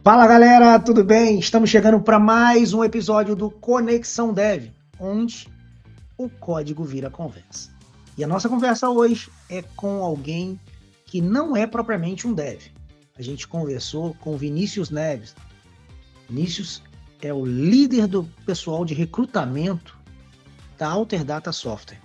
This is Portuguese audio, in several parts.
Fala galera, tudo bem? Estamos chegando para mais um episódio do Conexão Dev, onde o código vira conversa. E a nossa conversa hoje é com alguém que não é propriamente um dev. A gente conversou com Vinícius Neves. Vinícius é o líder do pessoal de recrutamento da Alterdata Software.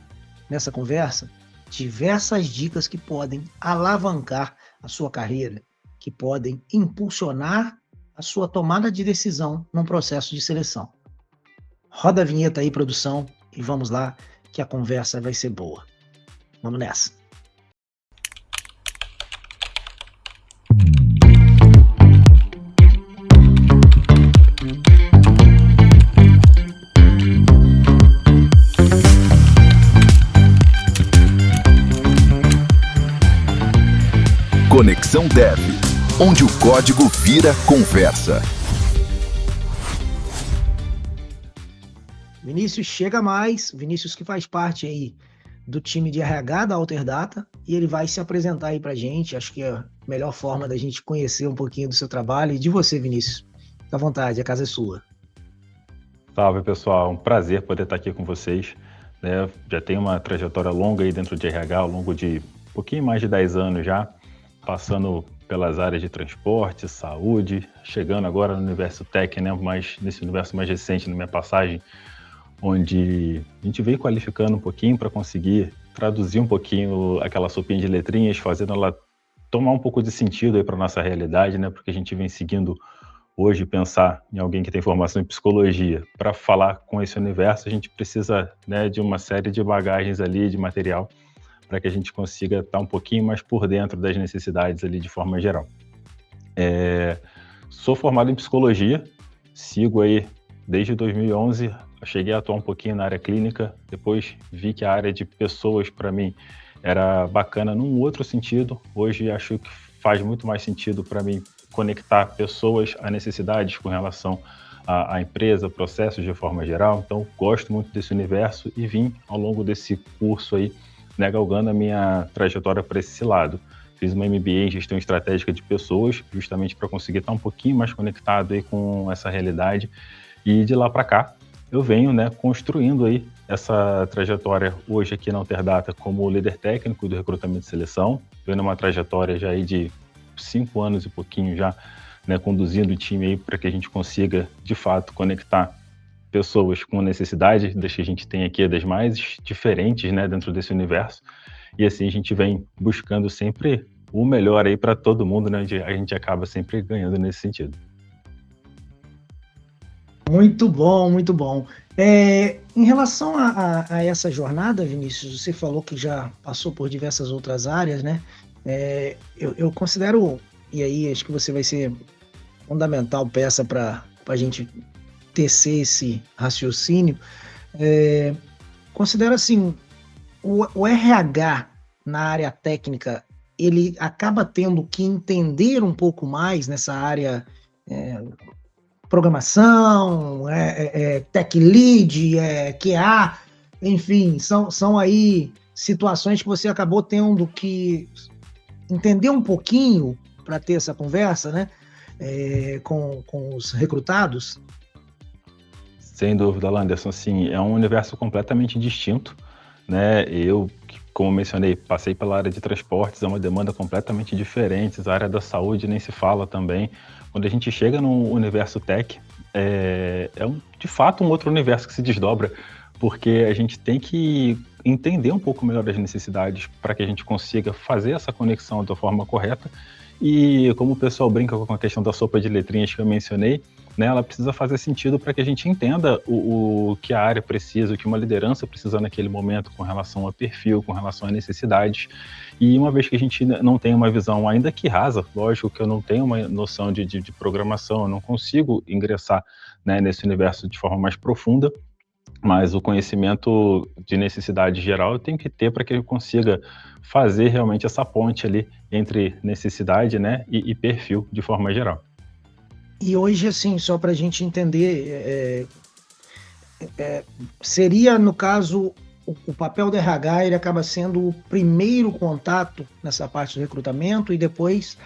Nessa conversa, diversas dicas que podem alavancar a sua carreira, que podem impulsionar a sua tomada de decisão num processo de seleção. Roda a vinheta aí, produção, e vamos lá, que a conversa vai ser boa. Vamos nessa. Conexão Dev, onde o código vira conversa. Vinícius chega mais, Vinícius que faz parte aí do time de RH da Alterdata, e ele vai se apresentar aí pra gente. Acho que é a melhor forma da gente conhecer um pouquinho do seu trabalho e de você, Vinícius. Fica à vontade, a casa é sua. Salve, pessoal, um prazer poder estar aqui com vocês, né? Já tenho uma trajetória longa aí dentro de RH, ao longo de um pouquinho mais de 10 anos já, passando pelas áreas de transporte, saúde, chegando agora no universo tech, né? Mas nesse universo mais recente, na minha passagem, onde a gente veio qualificando um pouquinho para conseguir traduzir um pouquinho aquela sopinha de letrinhas, fazendo ela tomar um pouco de sentido aí para nossa realidade, né? Porque a gente vem seguindo hoje pensar em alguém que tem formação em psicologia. Para falar com esse universo, a gente precisa, né, de uma série de bagagens ali, de material, para que a gente consiga estar um pouquinho mais por dentro das necessidades ali de forma geral. Sou formado em psicologia, sigo aí desde 2011, cheguei a atuar um pouquinho na área clínica, depois vi que a área de pessoas para mim era bacana num outro sentido. Hoje acho que faz muito mais sentido para mim conectar pessoas a necessidades com relação à empresa, processos de forma geral. Então gosto muito desse universo e vim ao longo desse curso aí, né, galgando a minha trajetória para esse lado. Fiz uma MBA em Gestão Estratégica de Pessoas, justamente para conseguir estar um pouquinho mais conectado aí com essa realidade. E de lá para cá, eu venho, né, construindo aí essa trajetória hoje aqui na Alterdata como líder técnico do recrutamento e seleção. Venho numa trajetória já aí de 5 anos e pouquinho já, né, conduzindo o time aí para que a gente consiga, de fato, conectar pessoas com necessidades das que a gente tem aqui, das mais diferentes, né, dentro desse universo, e assim a gente vem buscando sempre o melhor aí para todo mundo, né, a gente acaba sempre ganhando nesse sentido. Muito bom, muito bom. Em relação a essa jornada, Vinícius, você falou que já passou por diversas outras áreas, né? Eu considero, e aí acho que você vai ser fundamental peça para a gente tecer esse raciocínio. Considero assim, o RH na área técnica, ele acaba tendo que entender um pouco mais nessa área programação, tech lead, QA, enfim, são aí situações que você acabou tendo que entender um pouquinho para ter essa conversa, né, com os recrutados. Sem dúvida, Landerson, sim, é um universo completamente distinto, né? Eu, como mencionei, passei pela área de transportes, é uma demanda completamente diferente, a área da saúde nem se fala também. Quando a gente chega no universo tech, de fato um outro universo que se desdobra, porque a gente tem que entender um pouco melhor as necessidades para que a gente consiga fazer essa conexão da forma correta. E como o pessoal brinca com a questão da sopa de letrinhas que eu mencionei, né, ela precisa fazer sentido para que a gente entenda o que a área precisa, o que uma liderança precisa naquele momento com relação a perfil, com relação a necessidades. E uma vez que a gente não tem uma visão, ainda que rasa, lógico que eu não tenho uma noção de programação, eu não consigo ingressar, né, nesse universo de forma mais profunda, mas o conhecimento de necessidade geral eu tenho que ter para que eu consiga fazer realmente essa ponte ali entre necessidade, né, e perfil de forma geral. E hoje, assim, só para a gente entender, seria, no caso, o papel do RH, ele acaba sendo o primeiro contato nessa parte do recrutamento e depois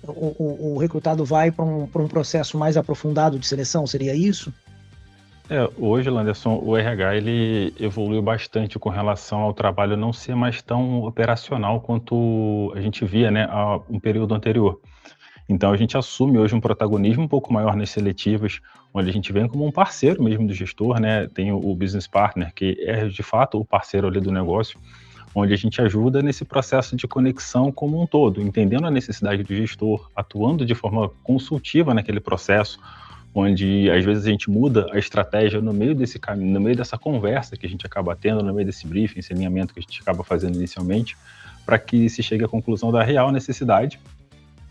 o recrutado vai para um processo mais aprofundado de seleção, seria isso? Hoje, Landerson, o RH ele evoluiu bastante com relação ao trabalho não ser mais tão operacional quanto a gente via, né, há um período anterior. Então a gente assume hoje um protagonismo um pouco maior nas seletivas, onde a gente vem como um parceiro mesmo do gestor, né? Tem o business partner, que é de fato o parceiro ali do negócio, onde a gente ajuda nesse processo de conexão como um todo, entendendo a necessidade do gestor, atuando de forma consultiva naquele processo, onde às vezes a gente muda a estratégia no meio desse caminho, no meio dessa conversa que a gente acaba tendo, no meio desse briefing, esse alinhamento que a gente acaba fazendo inicialmente, para que se chegue à conclusão da real necessidade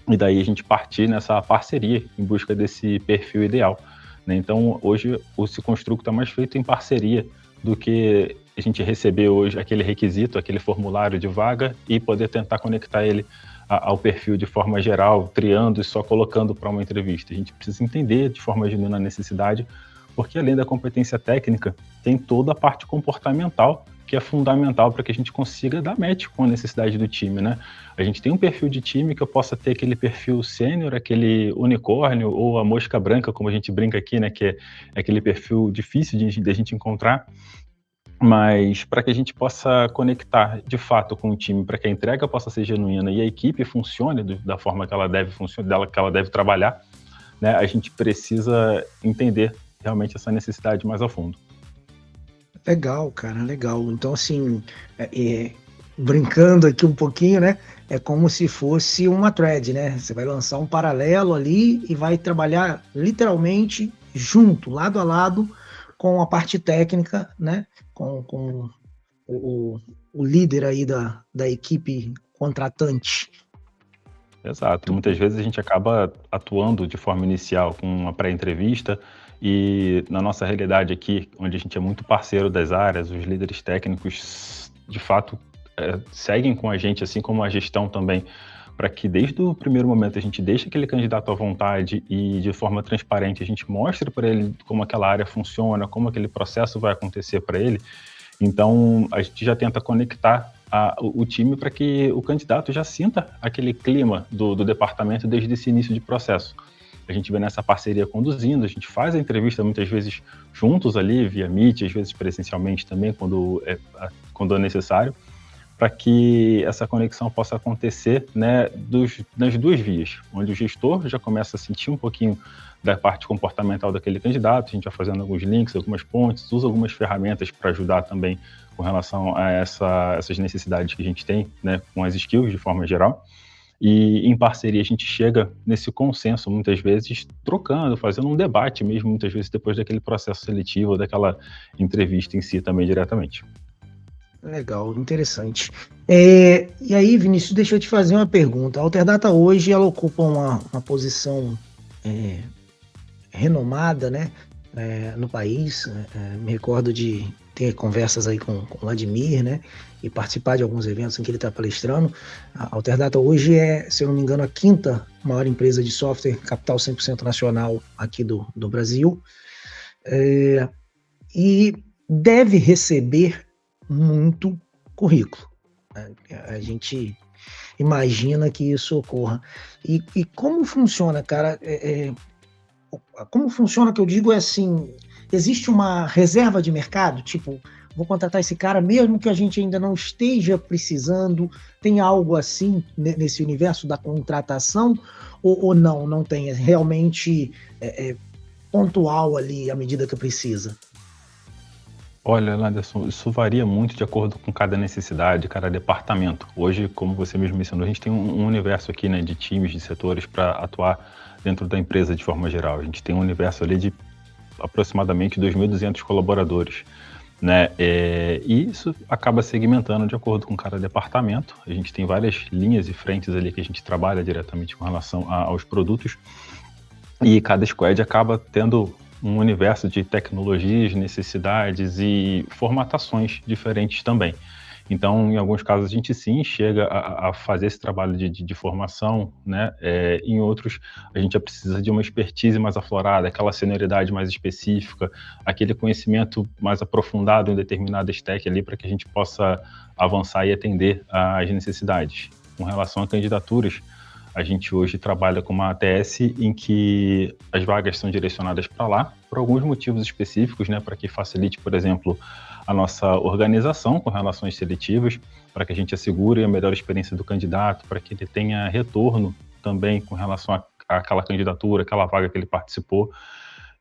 e daí a gente partir nessa parceria em busca desse perfil ideal, né? Então, hoje, esse construto está mais feito em parceria do que a gente receber hoje aquele requisito, aquele formulário de vaga e poder tentar conectar ele ao perfil de forma geral, triando e só colocando para uma entrevista. A gente precisa entender de forma genuína a necessidade, porque além da competência técnica, tem toda a parte comportamental, que é fundamental para que a gente consiga dar match com a necessidade do time, né? A gente tem um perfil de time que eu possa ter aquele perfil sênior, aquele unicórnio ou a mosca branca, como a gente brinca aqui, né? Que é aquele perfil difícil de a gente encontrar, mas para que a gente possa conectar de fato com o time, para que a entrega possa ser genuína e a equipe funcione da forma que ela deve funcionar, que ela deve trabalhar, né? A gente precisa entender realmente essa necessidade mais a fundo. Legal, cara, legal. Então, assim, brincando aqui um pouquinho, né? É como se fosse uma thread, né? Você vai lançar um paralelo ali e vai trabalhar literalmente junto, lado a lado, com a parte técnica, né? Com o líder aí da equipe contratante. Exato. Muitas vezes a gente acaba atuando de forma inicial com uma pré-entrevista e na nossa realidade aqui, onde a gente é muito parceiro das áreas, os líderes técnicos, de fato, seguem com a gente, assim como a gestão também, para que desde o primeiro momento a gente deixe aquele candidato à vontade e de forma transparente a gente mostre para ele como aquela área funciona, como aquele processo vai acontecer para ele. Então, a gente já tenta conectar o time para que o candidato já sinta aquele clima do departamento desde esse início de processo. A gente vem nessa parceria conduzindo, a gente faz a entrevista muitas vezes juntos ali, via Meet, às vezes presencialmente também, quando é necessário, para que essa conexão possa acontecer, né, nas duas vias, onde o gestor já começa a sentir um pouquinho da parte comportamental daquele candidato, a gente vai fazendo alguns links, algumas pontes, usa algumas ferramentas para ajudar também com relação a essas necessidades que a gente tem, né, com as skills de forma geral. E em parceria a gente chega nesse consenso, muitas vezes trocando, fazendo um debate mesmo, muitas vezes depois daquele processo seletivo, daquela entrevista em si também diretamente. Legal, interessante. E aí, Vinícius, deixa eu te fazer uma pergunta. A Alterdata hoje ela ocupa uma posição renomada, né, no país. Me recordo de ter conversas aí com o Vladimir, né, e participar de alguns eventos em que ele está palestrando. A Alterdata hoje é, se eu não me engano, a quinta maior empresa de software, capital 100% nacional aqui do Brasil, e deve receber muito currículo. A gente imagina que isso ocorra. E como funciona, cara? Como funciona, que eu digo, é assim, existe uma reserva de mercado? Tipo, vou contratar esse cara mesmo que a gente ainda não esteja precisando? Tem algo assim nesse universo da contratação? Ou não tem? É realmente pontual ali à medida que precisa? Olha, Landerson, isso varia muito de acordo com cada necessidade, cada departamento. Hoje, como você mesmo mencionou, a gente tem um universo aqui, né, de times, de setores para atuar dentro da empresa de forma geral. A gente tem um universo ali de aproximadamente 2.200 colaboradores, né? E isso acaba segmentando de acordo com cada departamento. A gente tem várias linhas e frentes ali que a gente trabalha diretamente com relação aos produtos e cada squad acaba tendo um universo de tecnologias, necessidades e formatações diferentes também. Então, em alguns casos, a gente sim chega a fazer esse trabalho de formação, né? Em outros, a gente já precisa de uma expertise mais aflorada, aquela senioridade mais específica, aquele conhecimento mais aprofundado em determinada stack ali para que a gente possa avançar e atender às necessidades. Com relação a candidaturas, A gente hoje trabalha com uma ATS em que as vagas são direcionadas para lá, por alguns motivos específicos, né, para que facilite, por exemplo, a nossa organização com relações seletivas, para que a gente assegure a melhor experiência do candidato, para que ele tenha retorno também com relação àquela candidatura, aquela vaga que ele participou.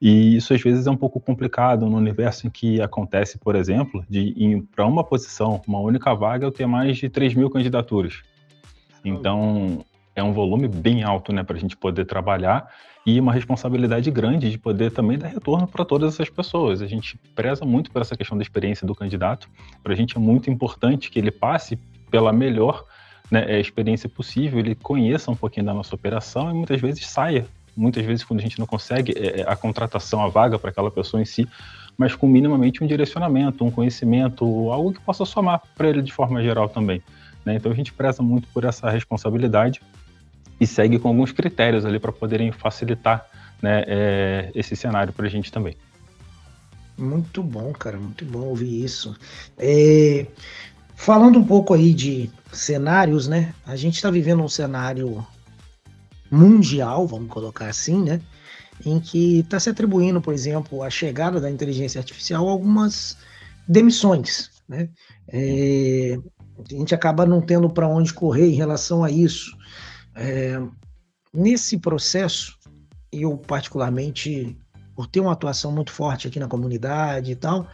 E isso às vezes é um pouco complicado no universo em que acontece, por exemplo, para uma posição, uma única vaga, eu ter mais de 3.000 candidaturas. Então, é um volume bem alto, né, para a gente poder trabalhar e uma responsabilidade grande de poder também dar retorno para todas essas pessoas. A gente preza muito por essa questão da experiência do candidato. Para a gente é muito importante que ele passe pela melhor, né, experiência possível, ele conheça um pouquinho da nossa operação e muitas vezes saia. Muitas vezes, quando a gente não consegue a contratação, a vaga para aquela pessoa em si, mas com minimamente um direcionamento, um conhecimento, algo que possa somar para ele de forma geral também, né? Então a gente preza muito por essa responsabilidade e segue com alguns critérios ali para poderem facilitar, né, esse cenário para a gente também. Muito bom, cara, muito bom ouvir isso. Falando um pouco aí de cenários, né? A gente está vivendo um cenário mundial, vamos colocar assim, né? Em que está se atribuindo, por exemplo, a chegada da inteligência artificial a algumas demissões, né? A gente acaba não tendo para onde correr em relação a isso. Nesse processo, eu particularmente, por ter uma atuação muito forte aqui na comunidade e tal,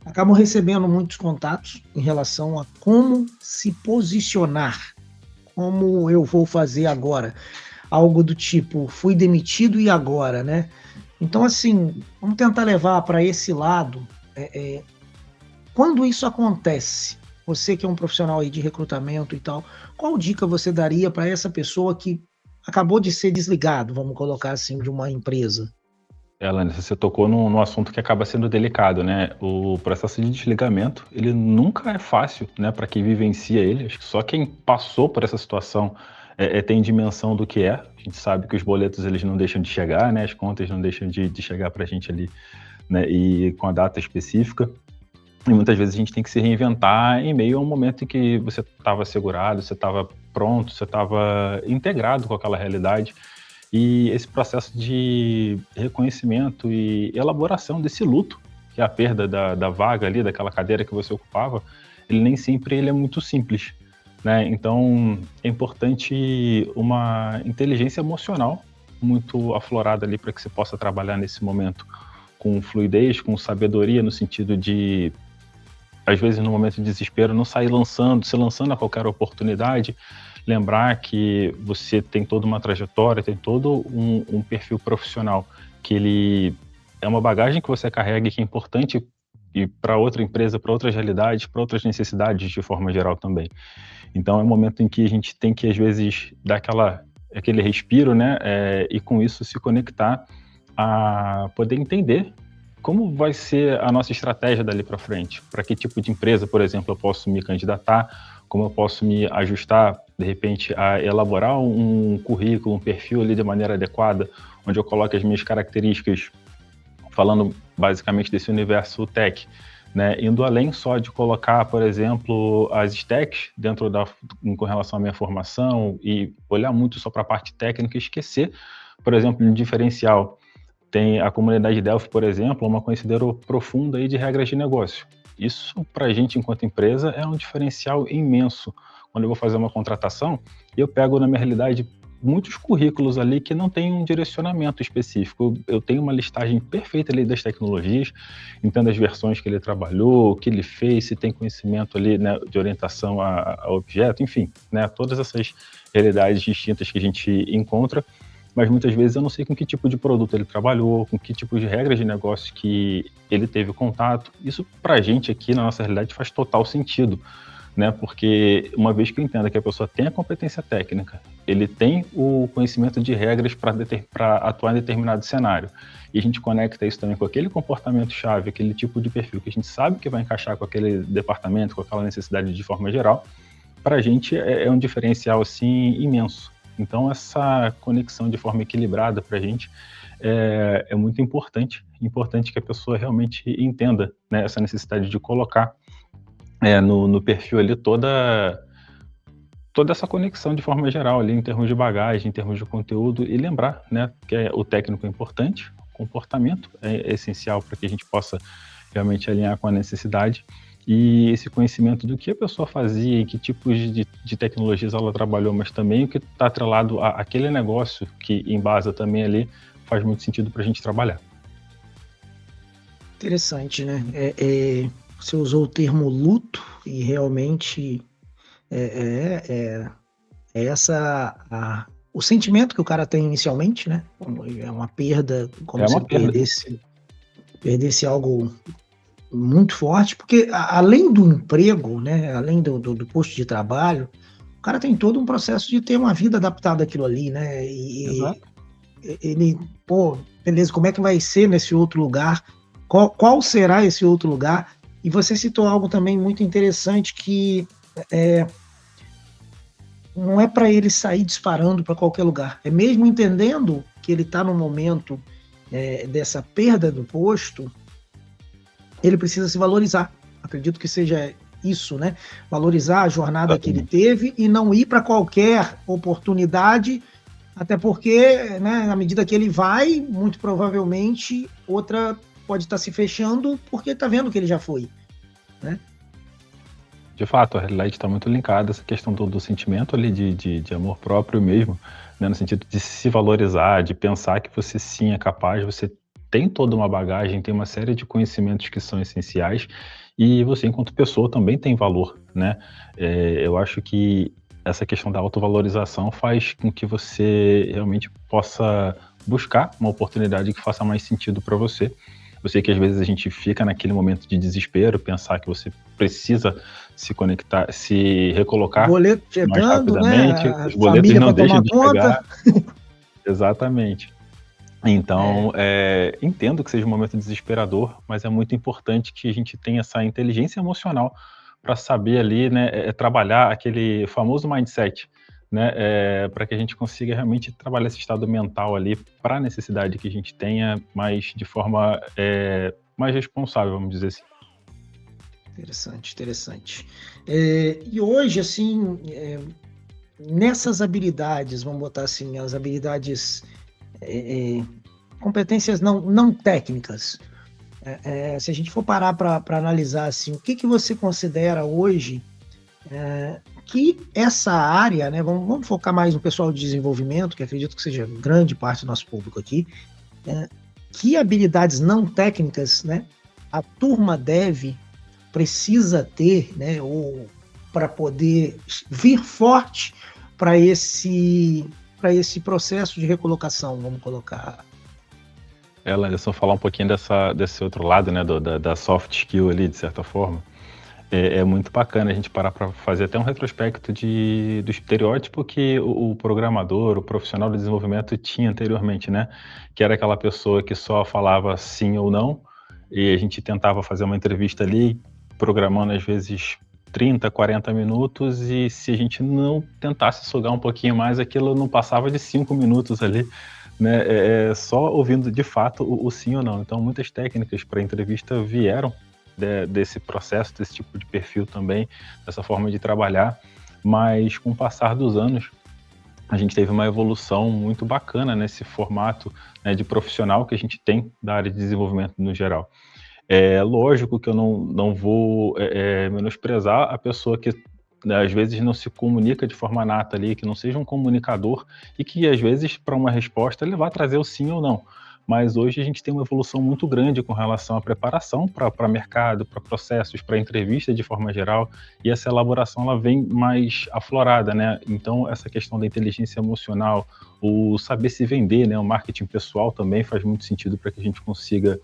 acabo recebendo muitos contatos em relação a como se posicionar, como eu vou fazer agora. Algo do tipo, fui demitido e agora, né? Então, assim, vamos tentar levar para esse lado. Quando isso acontece, você que é um profissional aí de recrutamento e tal, qual dica você daria para essa pessoa que acabou de ser desligado, vamos colocar assim, de uma empresa? Alanis, você tocou num assunto que acaba sendo delicado, né? O processo de desligamento, ele nunca é fácil, né, para quem vivencia ele. Acho que só quem passou por essa situação tem dimensão do que é. A gente sabe que os boletos eles não deixam de chegar, né? As contas não deixam de chegar para a gente ali, né? E com a data específica. E muitas vezes a gente tem que se reinventar em meio a um momento em que você estava assegurado, você estava pronto, você estava integrado com aquela realidade. E esse processo de reconhecimento e elaboração desse luto, que é a perda da vaga ali, daquela cadeira que você ocupava, ele nem sempre ele é muito simples, né? Então, é importante uma inteligência emocional muito aflorada ali para que você possa trabalhar nesse momento com fluidez, com sabedoria, no sentido de, às vezes, no momento de desespero, não sair se lançando a qualquer oportunidade, lembrar que você tem toda uma trajetória, tem todo um perfil profissional, que ele é uma bagagem que você carrega e que é importante para outra empresa, para outras realidades, para outras necessidades de forma geral também. Então é um momento em que a gente tem que, às vezes, dar aquele respiro, né, e com isso se conectar a poder entender como vai ser a nossa estratégia dali para frente, para que tipo de empresa, por exemplo, eu posso me candidatar, como eu posso me ajustar, de repente, a elaborar um currículo, um perfil ali de maneira adequada, onde eu coloque as minhas características, falando basicamente desse universo tech, né, indo além só de colocar, por exemplo, as stacks com relação à minha formação e olhar muito só para a parte técnica e esquecer, por exemplo, um diferencial. Tem a comunidade Delphi, por exemplo, uma considero profunda aí de regras de negócio. Isso, para a gente, enquanto empresa, é um diferencial imenso. Quando eu vou fazer uma contratação, eu pego, na minha realidade, muitos currículos ali que não tem um direcionamento específico. Eu tenho uma listagem perfeita ali das tecnologias, entendo as versões que ele trabalhou, o que ele fez, se tem conhecimento ali, né, de orientação a objeto, enfim, né, todas essas realidades distintas que a gente encontra, mas muitas vezes eu não sei com que tipo de produto ele trabalhou, com que tipo de regras de negócio que ele teve contato. Isso, para a gente aqui, na nossa realidade, faz total sentido, né? Porque uma vez que eu entenda que a pessoa tem a competência técnica, ele tem o conhecimento de regras para atuar em determinado cenário, e a gente conecta isso também com aquele comportamento-chave, aquele tipo de perfil que a gente sabe que vai encaixar com aquele departamento, com aquela necessidade de forma geral, para a gente é um diferencial assim imenso. Então, essa conexão de forma equilibrada para a gente é muito importante que a pessoa realmente entenda, né, essa necessidade de colocar no perfil ali toda essa conexão de forma geral ali, em termos de bagagem, em termos de conteúdo, e lembrar, né, que o técnico é importante, o comportamento é essencial para que a gente possa realmente alinhar com a necessidade, e esse conhecimento do que a pessoa fazia, em que tipos de tecnologias ela trabalhou, mas também o que está atrelado àquele negócio que embasa também ali, faz muito sentido para a gente trabalhar. Interessante, né? Você usou o termo luto e realmente é o sentimento que o cara tem inicialmente, né? É uma perda, como É se uma ele perda. perdesse algo muito forte, porque além do emprego, né? Além do posto de trabalho, o cara tem todo um processo de ter uma vida adaptada àquilo ali, né? E Exato. ele, pô, beleza, como é que vai ser nesse outro lugar? Qual será esse outro lugar? E você citou algo também muito interessante que não é para ele sair disparando para qualquer lugar. É mesmo entendendo que ele está no momento dessa perda do posto, ele precisa se valorizar. Acredito que seja isso, né? Valorizar a jornada que ele teve e não ir para qualquer oportunidade, até porque, né, na medida que ele vai, muito provavelmente outra pode estar se fechando porque está vendo que ele já foi, né? De fato, a realidade está muito linkada a essa questão do sentimento ali de amor próprio mesmo, né, no sentido de se valorizar, de pensar que você sim é capaz, você tem toda uma bagagem, tem uma série de conhecimentos que são essenciais e você, enquanto pessoa, também tem valor, né? Eu acho que essa questão da autovalorização faz com que você realmente possa buscar uma oportunidade que faça mais sentido para você. Eu sei que às vezes a gente fica naquele momento de desespero, pensar que você precisa se conectar, se recolocar Boleto mais chegando, né? rapidamente, A os boletos família não para deixam tomar de conta. chegar. Exatamente. Então, entendo que seja um momento desesperador, mas é muito importante que a gente tenha essa inteligência emocional para saber ali, né, trabalhar aquele famoso mindset, né, para que a gente consiga realmente trabalhar esse estado mental ali para a necessidade que a gente tenha, mas de forma mais responsável, vamos dizer assim. Interessante, interessante. E hoje, assim, nessas habilidades, vamos botar assim, as habilidades, competências não técnicas, se a gente for parar para analisar assim, o que você considera hoje que essa área, né, vamos focar mais no pessoal de desenvolvimento, que acredito que seja grande parte do nosso público aqui, que habilidades não técnicas, né, a turma precisa ter, né, ou para poder vir forte para esse processo de recolocação, vamos colocar. Anderson, falar um pouquinho desse outro lado, né, da soft skill ali, de certa forma. É muito bacana a gente parar para fazer até um retrospecto do estereótipo que o programador, o profissional de desenvolvimento tinha anteriormente, né? Que era aquela pessoa que só falava sim ou não, e a gente tentava fazer uma entrevista ali, programando às vezes 30, 40 minutos, e se a gente não tentasse sugar um pouquinho mais, aquilo não passava de 5 minutos ali, né? Só ouvindo de fato o sim ou não. Então, muitas técnicas para entrevista vieram desse processo, desse tipo de perfil também, dessa forma de trabalhar, mas com o passar dos anos, a gente teve uma evolução muito bacana nesse formato, né, de profissional que a gente tem da área de desenvolvimento no geral. É lógico que eu não vou menosprezar a pessoa que, né, às vezes não se comunica de forma nata ali, que não seja um comunicador e que às vezes para uma resposta ele vai trazer o sim ou não. Mas hoje a gente tem uma evolução muito grande com relação à preparação para mercado, para processos, para entrevista de forma geral, e essa elaboração ela vem mais aflorada, né? Então essa questão da inteligência emocional, o saber se vender, né? O marketing pessoal também faz muito sentido para que a gente consiga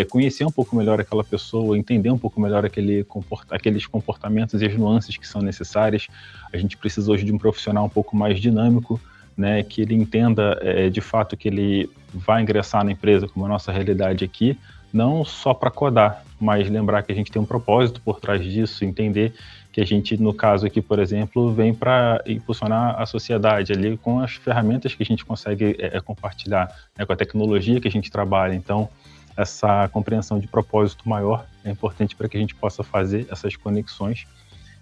conhecer um pouco melhor aquela pessoa, entender um pouco melhor aqueles comportamentos e as nuances que são necessárias. A gente precisa hoje de um profissional um pouco mais dinâmico, né, que ele entenda de fato que ele vai ingressar na empresa, como a nossa realidade aqui, não só para codar, mas lembrar que a gente tem um propósito por trás disso, entender que a gente, no caso aqui, por exemplo, vem para impulsionar a sociedade ali com as ferramentas que a gente consegue compartilhar, né, com a tecnologia que a gente trabalha. Então, essa compreensão de propósito maior é importante para que a gente possa fazer essas conexões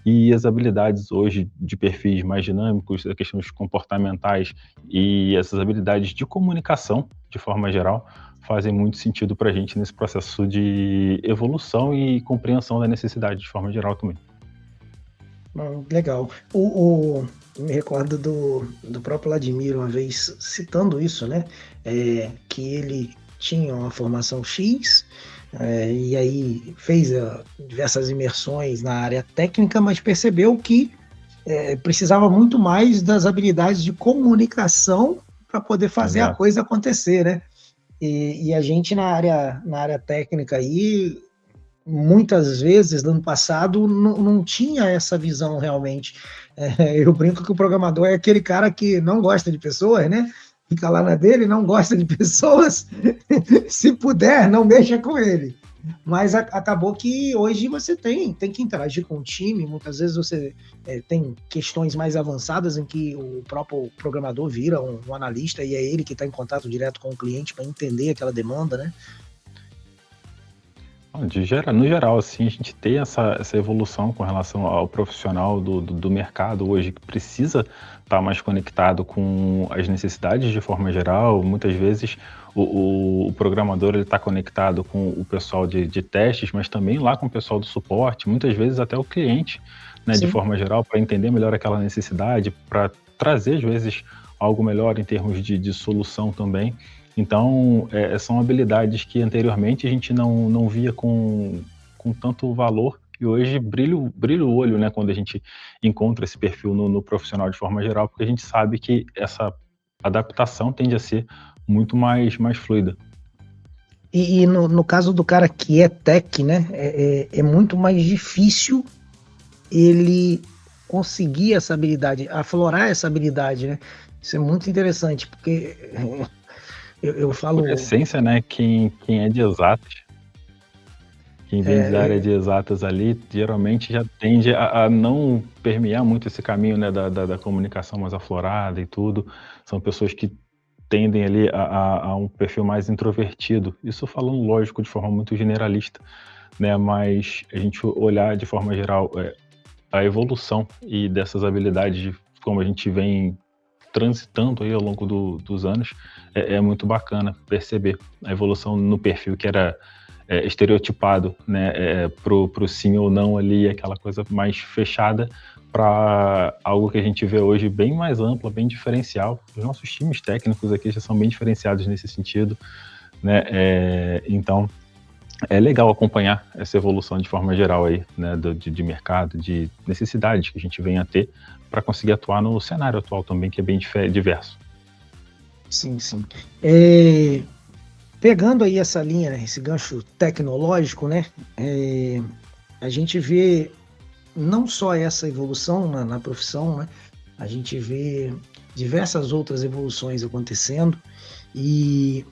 e as habilidades hoje de perfis mais dinâmicos, a questões comportamentais e essas habilidades de comunicação, de forma geral, fazem muito sentido para a gente nesse processo de evolução e compreensão da necessidade, de forma geral também. Legal. Me recordo do próprio Vladimir uma vez citando isso, né? Que ele tinha uma formação X, e aí fez diversas imersões na área técnica, mas percebeu que precisava muito mais das habilidades de comunicação para poder fazer a coisa acontecer, né? E a gente na área técnica aí, muitas vezes, no ano passado, não tinha essa visão realmente. Eu brinco que o programador é aquele cara que não gosta de pessoas, né? Fica lá na dele, não gosta de pessoas. Se puder, não mexa com ele. Mas acabou que hoje você tem que interagir com o time. Muitas vezes você tem questões mais avançadas em que o próprio programador vira um analista e é ele que está em contato direto com o cliente para entender aquela demanda, né? No geral, assim, a gente tem essa evolução com relação ao profissional do mercado hoje, que precisa estar mais conectado com as necessidades de forma geral. Muitas vezes o programador ele está conectado com o pessoal de testes, mas também lá com o pessoal do suporte, muitas vezes até o cliente, né, de forma geral, para entender melhor aquela necessidade, para trazer, às vezes, algo melhor em termos de solução também. Então, são habilidades que anteriormente a gente não via com tanto valor, e hoje brilha o olho, né, quando a gente encontra esse perfil no profissional de forma geral, porque a gente sabe que essa adaptação tende a ser muito mais fluida. E no caso do cara que é tech, né, é muito mais difícil ele conseguir essa habilidade, aflorar essa habilidade, né? Isso é muito interessante, porque eu falo... Por essência, né, quem é de exatas, quem vem da área de exatas ali, geralmente já tende a não permear muito esse caminho, né, da comunicação mais aflorada e tudo. São pessoas que tendem ali a um perfil mais introvertido. Isso falando, lógico, de forma muito generalista, né, mas a gente olhar de forma geral a evolução e dessas habilidades, como a gente vem transitando aí ao longo dos anos, é muito bacana perceber a evolução no perfil que era estereotipado, né, pro sim ou não ali, aquela coisa mais fechada, para algo que a gente vê hoje bem mais ampla, bem diferencial. Os nossos times técnicos aqui já são bem diferenciados nesse sentido, né, então é legal acompanhar essa evolução de forma geral aí, né, de mercado, de necessidades que a gente vem a ter para conseguir atuar no cenário atual também, que é bem diverso. Sim. Pegando aí essa linha, né, esse gancho tecnológico, né, a gente vê não só essa evolução na profissão, né, a gente vê diversas outras evoluções acontecendo e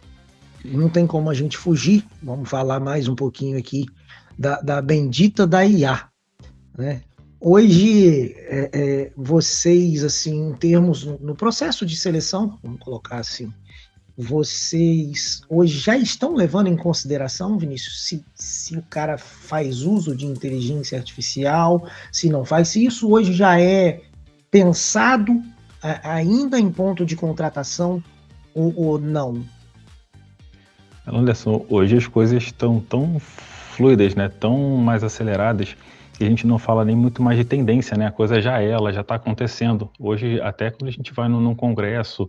não tem como a gente fugir. Vamos falar mais um pouquinho aqui da bendita da IA, né? Hoje, vocês, assim, em termos no processo de seleção, vamos colocar assim, vocês hoje já estão levando em consideração, Vinícius, se o cara faz uso de inteligência artificial, se não faz, se isso hoje já é pensado ainda em ponto de contratação ou não? Anderson, hoje as coisas estão tão fluidas, né, tão mais aceleradas, que a gente não fala nem muito mais de tendência, né, a coisa ela já está acontecendo. Hoje, até quando a gente vai num congresso,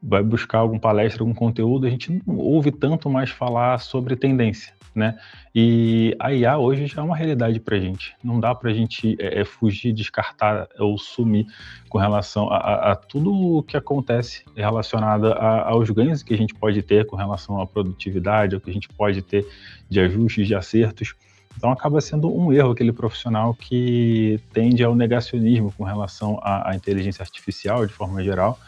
vai buscar alguma palestra, algum conteúdo, a gente não ouve tanto mais falar sobre tendência, né, e a IA hoje já é uma realidade para a gente. Não dá para a gente fugir, descartar ou sumir com relação a tudo o que acontece relacionado aos ganhos que a gente pode ter com relação à produtividade, ao que a gente pode ter de ajustes, de acertos. Então acaba sendo um erro aquele profissional que tende ao negacionismo com relação à inteligência artificial de forma geral,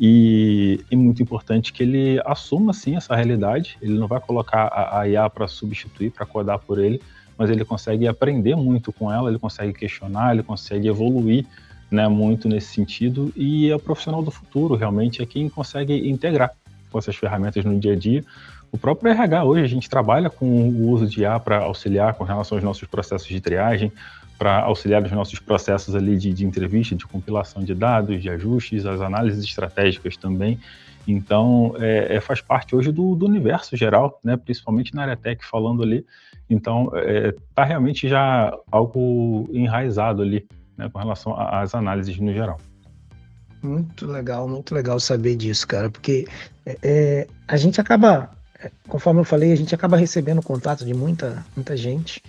e muito importante que ele assuma sim essa realidade. Ele não vai colocar a IA para substituir, para codar por ele, mas ele consegue aprender muito com ela, ele consegue questionar, ele consegue evoluir, né, muito nesse sentido, e é o profissional do futuro realmente é quem consegue integrar com essas ferramentas no dia a dia. O próprio RH hoje, a gente trabalha com o uso de IA para auxiliar com relação aos nossos processos de triagem, para auxiliar nos nossos processos ali de entrevista, de compilação de dados, de ajustes, as análises estratégicas também. Então, faz parte hoje do universo geral, né? Principalmente na área tech, falando ali. Então, está realmente já algo enraizado ali, né, com relação às análises no geral. Muito legal saber disso, cara, porque a gente acaba, conforme eu falei, a gente acaba recebendo contato de muita gente.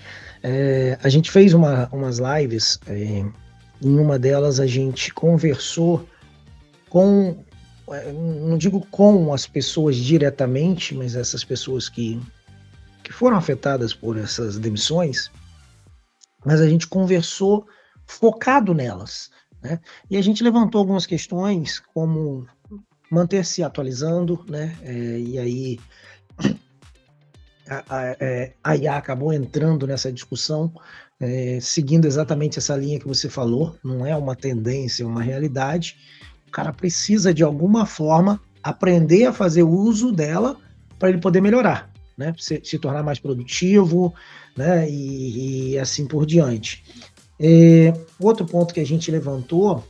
A gente fez umas lives, em uma delas a gente conversou com, não digo com as pessoas diretamente, mas essas pessoas que foram afetadas por essas demissões, mas a gente conversou focado nelas, né? E a gente levantou algumas questões, como manter-se atualizando, né? E aí a IA acabou entrando nessa discussão, seguindo exatamente essa linha que você falou. Não é uma tendência, é uma realidade. O cara precisa, de alguma forma, aprender a fazer uso dela para ele poder melhorar, né? Se tornar mais produtivo, né? E assim por diante. Outro ponto que a gente levantou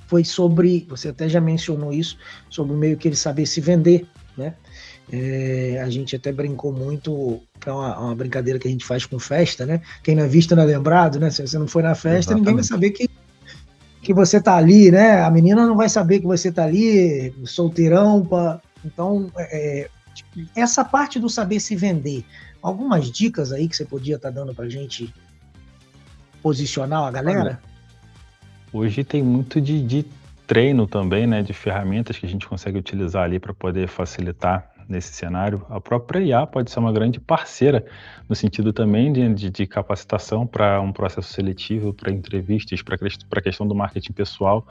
foi sobre, você até já mencionou isso, sobre meio que ele saber se vender, né? A gente até brincou muito, que é uma brincadeira que a gente faz com festa, né? Quem não é visto não é lembrado, né? Se você não foi na festa, Exatamente. Ninguém vai saber que você tá ali, né? A menina não vai saber que você tá ali, solteirão. Então, essa parte do saber se vender, algumas dicas aí que você podia estar dando pra gente posicionar a galera? Hoje tem muito de treino também, né, de ferramentas que a gente consegue utilizar ali para poder facilitar nesse cenário. A própria IA pode ser uma grande parceira no sentido também de capacitação para um processo seletivo, para entrevistas, para a questão do marketing pessoal.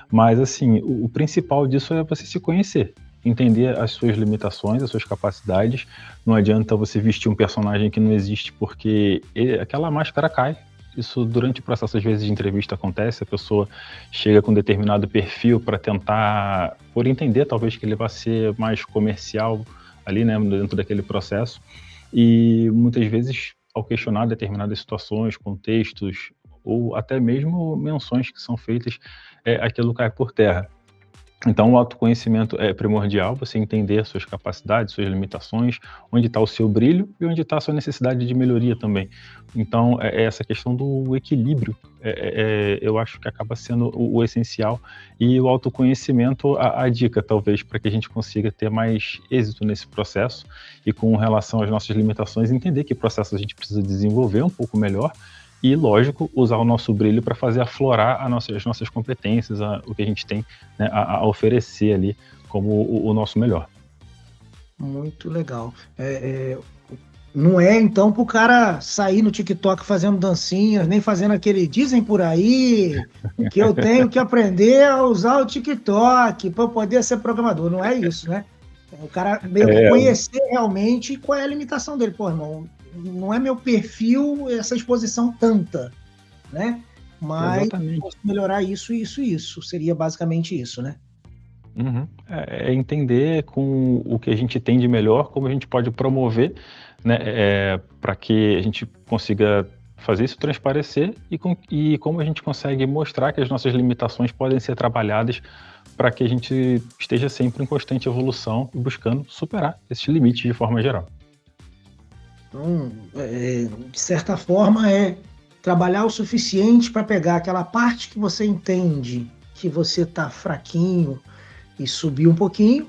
Mas, assim, o principal disso é você se conhecer, entender as suas limitações, as suas capacidades. Não adianta você vestir um personagem que não existe, porque aquela máscara cai. Isso durante o processo, às vezes, de entrevista acontece, a pessoa chega com um determinado perfil para tentar, por entender, talvez, que ele vai ser mais comercial ali, né, dentro daquele processo, e muitas vezes, ao questionar determinadas situações, contextos, ou até mesmo menções que são feitas, aquilo cai por terra. Então, o autoconhecimento é primordial, você entender suas capacidades, suas limitações, onde está o seu brilho e onde está a sua necessidade de melhoria também. Então, essa questão do equilíbrio, eu acho que acaba sendo o essencial, e o autoconhecimento, a dica, talvez, para que a gente consiga ter mais êxito nesse processo, e com relação às nossas limitações, entender que processo a gente precisa desenvolver um pouco melhor, e, lógico, usar o nosso brilho para fazer aflorar as nossas competências, o que a gente tem, né, a oferecer ali como o nosso melhor. Muito legal. Não é, então, para o cara sair no TikTok fazendo dancinhas, nem fazendo aquele dizem por aí que eu tenho que aprender a usar o TikTok para poder ser programador. Não é isso, né? O cara meio que conhecer realmente qual é a limitação dele. Pô, irmão, não é meu perfil essa exposição tanta, né? Mas Exatamente. posso melhorar isso. Seria basicamente isso, né? Uhum. Entender com o que a gente tem de melhor, como a gente pode promover, né, para que a gente consiga fazer isso transparecer, e como a gente consegue mostrar que as nossas limitações podem ser trabalhadas para que a gente esteja sempre em constante evolução e buscando superar esses limites de forma geral. Então, de certa forma, é trabalhar o suficiente para pegar aquela parte que você entende que você está fraquinho e subir um pouquinho,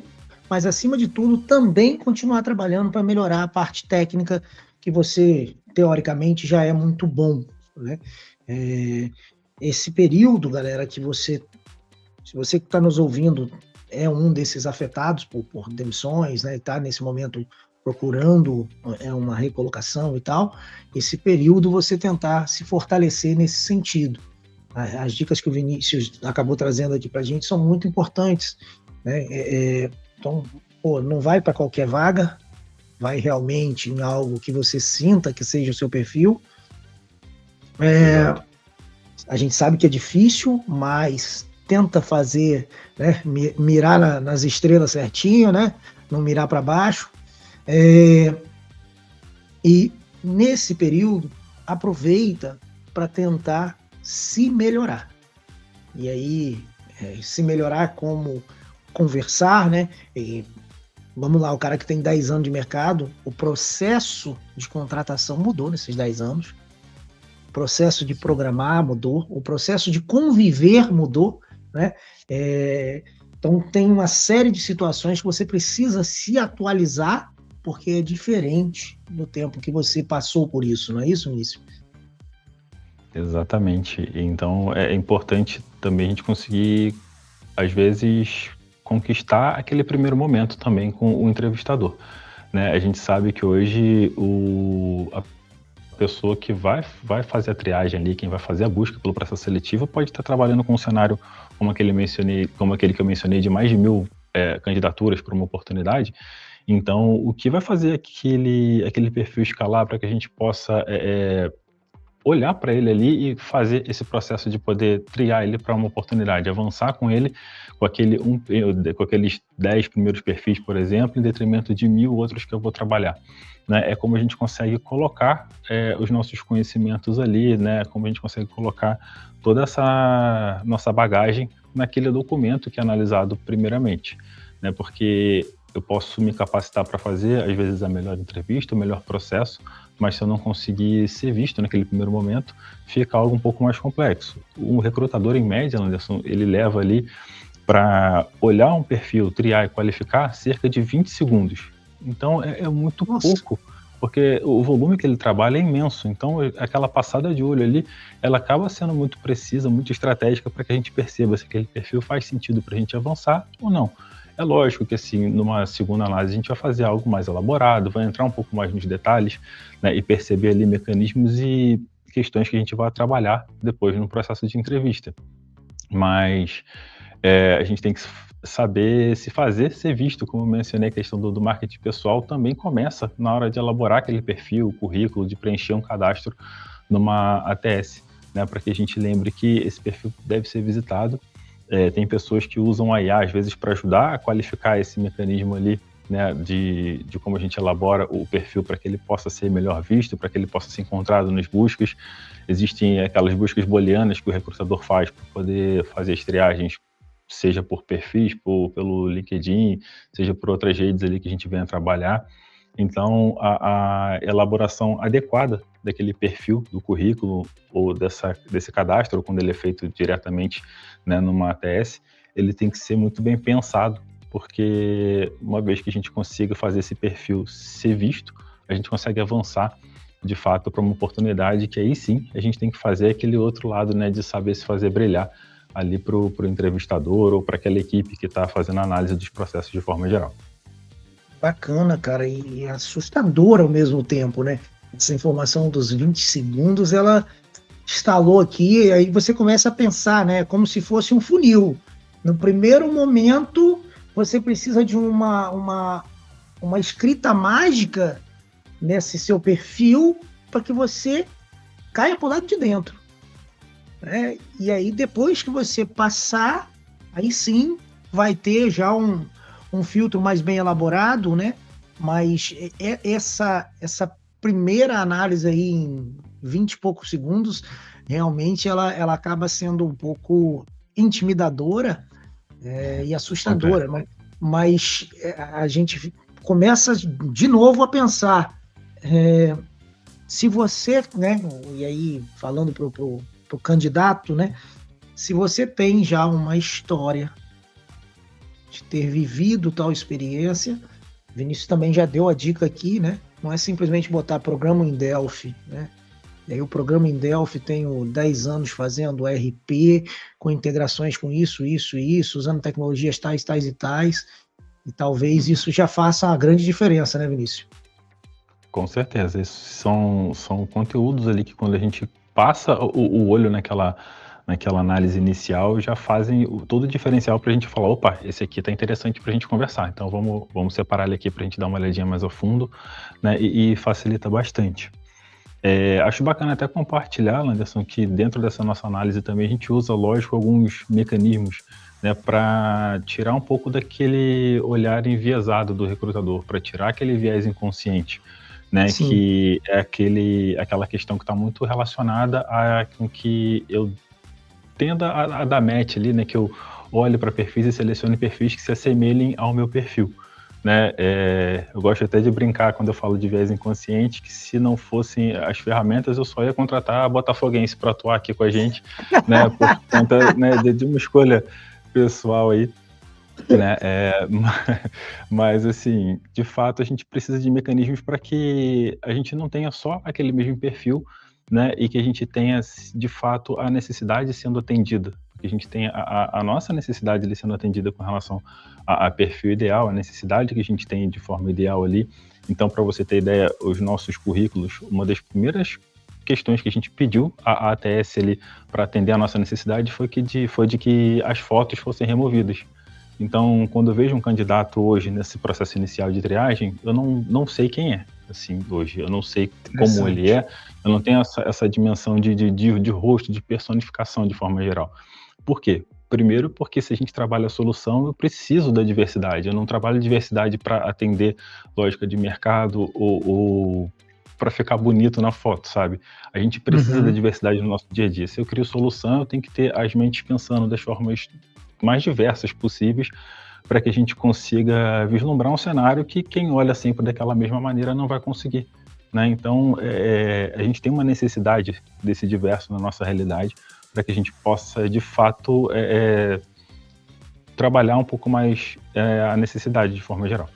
mas, acima de tudo, também continuar trabalhando para melhorar a parte técnica que você, teoricamente, já é muito bom, né? Esse período, galera, se você que está nos ouvindo é um desses afetados por demissões, né, e está nesse momento procurando uma recolocação e tal, esse período você tentar se fortalecer nesse sentido. As dicas que o Vinícius acabou trazendo aqui para a gente são muito importantes, né? Então, não vai para qualquer vaga, vai realmente em algo que você sinta que seja o seu perfil. A gente sabe que é difícil, mas tenta fazer, né, mirar nas estrelas certinho, né? Não mirar para baixo. E nesse período, aproveita para tentar se melhorar. E aí, se melhorar como conversar, né? E, vamos lá, o cara que tem 10 anos de mercado, o processo de contratação mudou nesses 10 anos, o processo de programar mudou, o processo de conviver mudou, né? Então tem uma série de situações que você precisa se atualizar, porque é diferente do tempo que você passou por isso, não é isso, Vinícius? Exatamente. Então é importante também a gente conseguir, às vezes, conquistar aquele primeiro momento também com o entrevistador, né? A gente sabe que hoje a pessoa que vai fazer a triagem ali, quem vai fazer a busca pelo processo seletivo, pode estar trabalhando com um cenário como aquele que eu mencionei, de mais de 1.000 candidaturas para uma oportunidade. Então, o que vai fazer aquele perfil escalar para que a gente possa olhar para ele ali e fazer esse processo de poder triar ele para uma oportunidade, avançar com ele, com aqueles 10 primeiros perfis, por exemplo, em detrimento de 1.000 outros que eu vou trabalhar. Né? É como a gente consegue colocar os nossos conhecimentos ali, né? Como a gente consegue colocar toda essa nossa bagagem naquele documento que é analisado primeiramente, né? Porque eu posso me capacitar para fazer, às vezes, a melhor entrevista, o melhor processo, mas se eu não conseguir ser visto naquele primeiro momento, fica algo um pouco mais complexo. Um recrutador, em média, Anderson, ele leva ali para olhar um perfil, triar e qualificar cerca de 20 segundos. Então é muito pouco, porque o volume que ele trabalha é imenso. Então aquela passada de olho ali, ela acaba sendo muito precisa, muito estratégica para que a gente perceba se aquele perfil faz sentido para a gente avançar ou não. É lógico que, assim, numa segunda análise a gente vai fazer algo mais elaborado, vai entrar um pouco mais nos detalhes, né, e perceber ali mecanismos e questões que a gente vai trabalhar depois no processo de entrevista. Mas a gente tem que saber se fazer ser visto, como eu mencionei, a questão do marketing pessoal também começa na hora de elaborar aquele perfil, o currículo, de preencher um cadastro numa ATS, né, para que a gente lembre que esse perfil deve ser visitado. Tem pessoas que usam a IA, às vezes, para ajudar a qualificar esse mecanismo ali, né, de como a gente elabora o perfil para que ele possa ser melhor visto, para que ele possa ser encontrado nas buscas. Existem aquelas buscas booleanas que o recrutador faz para poder fazer as triagens, seja por perfis, pelo LinkedIn, seja por outras redes ali que a gente venha trabalhar. Então, a elaboração adequada daquele perfil do currículo ou desse cadastro, quando ele é feito diretamente, né, numa ATS, ele tem que ser muito bem pensado, porque uma vez que a gente consiga fazer esse perfil ser visto, a gente consegue avançar, de fato, para uma oportunidade que aí sim a gente tem que fazer aquele outro lado, né, de saber se fazer brilhar ali para o entrevistador ou para aquela equipe que está fazendo a análise dos processos de forma geral. Bacana, cara, e assustador ao mesmo tempo, né? Essa informação dos 20 segundos, ela instalou aqui, e aí você começa a pensar, né? Como se fosse um funil. No primeiro momento, você precisa de uma escrita mágica nesse seu perfil para que você caia para o lado de dentro. Né? E aí, depois que você passar, aí sim vai ter já um filtro mais bem elaborado, né? Mas essa primeira análise aí em 20 e poucos segundos, realmente ela acaba sendo um pouco intimidadora e assustadora. Mas a gente começa de novo a pensar, se você, né? E aí falando pro candidato, né? Se você tem já uma história de ter vivido tal experiência, Vinícius também já deu a dica aqui, né? Não é simplesmente botar programa em Delphi, né? E aí o programa em Delphi tenho 10 anos fazendo RP, com integrações com isso, usando tecnologias tais e tais, e talvez isso já faça uma grande diferença, né, Vinícius? Com certeza, esses são conteúdos ali que, quando a gente passa o olho naquela análise inicial, já fazem todo o diferencial para a gente falar, opa, esse aqui está interessante para a gente conversar, então vamos separar ele aqui para a gente dar uma olhadinha mais a fundo, né, e facilita bastante. Acho bacana até compartilhar, Anderson, que dentro dessa nossa análise também a gente usa, lógico, alguns mecanismos, né, para tirar um pouco daquele olhar enviesado do recrutador, para tirar aquele viés inconsciente. né? Sim. Que é aquela questão que está muito relacionada com que eu tendo a dar match ali, né? Que eu olho para perfis e selecione perfis que se assemelhem ao meu perfil, né? Eu gosto até de brincar quando eu falo de viés inconsciente, que se não fossem as ferramentas, eu só ia contratar a botafoguense para atuar aqui com a gente, né? Por conta, né, de uma escolha pessoal aí, né? Mas assim, de fato, a gente precisa de mecanismos para que a gente não tenha só aquele mesmo perfil, né? E que a gente tenha, de fato, a necessidade sendo atendida. Que a gente tenha a nossa necessidade ali sendo atendida com relação a perfil ideal, a necessidade que a gente tem de forma ideal ali. Então, para você ter ideia, os nossos currículos, uma das primeiras questões que a gente pediu à ATS ali para atender a nossa necessidade foi de que as fotos fossem removidas. Então, quando eu vejo um candidato hoje nesse processo inicial de triagem, eu não sei quem é, assim, hoje. Eu não sei como ele é, eu não tenho essa dimensão de rosto, de personificação de forma geral. Por quê? Primeiro, porque se a gente trabalha a solução, eu preciso da diversidade. Eu não trabalho diversidade para atender lógica de mercado ou para ficar bonito na foto, sabe? A gente precisa da diversidade no nosso dia a dia. Se eu crio solução, eu tenho que ter as mentes pensando das formas mais diversas possíveis para que a gente consiga vislumbrar um cenário que quem olha sempre daquela mesma maneira não vai conseguir, né? Então, a gente tem uma necessidade desse diverso na nossa realidade para que a gente possa, de fato, trabalhar um pouco mais a necessidade de forma geral.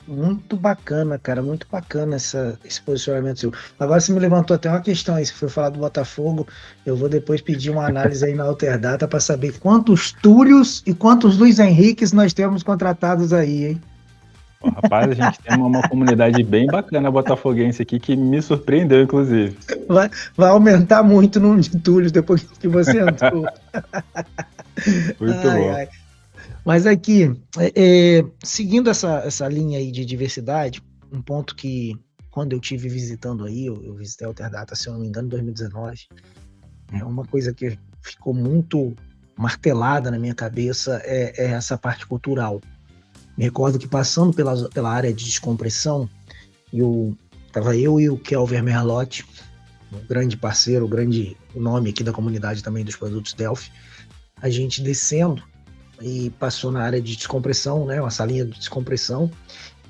Muito bacana, cara, muito bacana esse posicionamento seu. Agora você me levantou até uma questão aí, você foi falar do Botafogo, eu vou depois pedir uma análise aí na Alterdata para saber quantos Túlios e quantos Luiz Henriques nós temos contratados aí, hein? Bom, rapaz, a gente tem uma comunidade bem bacana botafoguense aqui que me surpreendeu, inclusive. Vai aumentar muito o número de Túlios depois que você entrou. Muito bom. Mas aqui, seguindo essa linha aí de diversidade, um ponto que, quando eu estive visitando aí, eu visitei a Alterdata, se eu não me engano, em 2019, uma coisa que ficou muito martelada na minha cabeça é essa parte cultural. Me recordo que passando pela área de descompressão, estava eu e o Kelvin Merlotti, um grande parceiro, grande nome aqui da comunidade também dos produtos Delphi, a gente descendo e passou na área de descompressão, né, uma salinha de descompressão,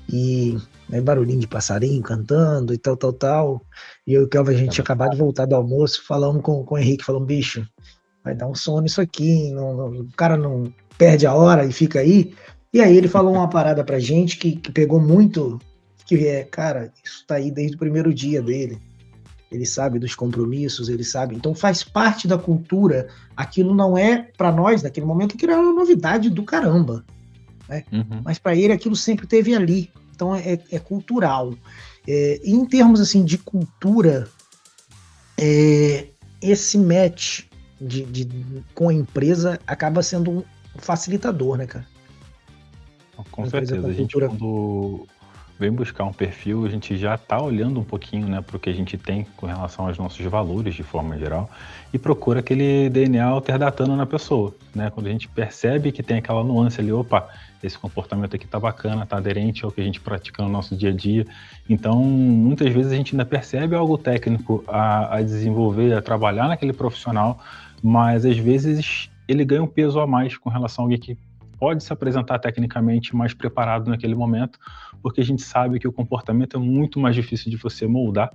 e barulhinho de passarinho cantando e tal, e eu e o Kelvin, a gente tinha acabado de voltar do almoço, falamos com o Henrique, falamos, bicho, vai dar um sono isso aqui, o cara não perde a hora e fica aí. E aí ele falou uma parada pra gente que pegou muito, cara, isso tá aí desde o primeiro dia dele. Ele sabe dos compromissos, ele sabe. Então faz parte da cultura. Aquilo não é para nós, naquele momento, que era uma novidade do caramba, né? Mas para ele aquilo sempre teve ali. Então é cultural. E em termos assim de cultura, esse match com a empresa acaba sendo um facilitador, né, cara? Com certeza, a gente quando vem buscar um perfil, a gente já está olhando um pouquinho, né, para o que a gente tem com relação aos nossos valores de forma geral e procura aquele DNA alterdatano na pessoa, né? Quando a gente percebe que tem aquela nuance ali, opa, esse comportamento aqui tá bacana, tá aderente ao que a gente pratica no nosso dia a dia. Então, muitas vezes a gente ainda percebe algo técnico a desenvolver, a trabalhar naquele profissional, mas às vezes ele ganha um peso a mais com relação a alguém que pode se apresentar tecnicamente mais preparado naquele momento, porque a gente sabe que o comportamento é muito mais difícil de você moldar,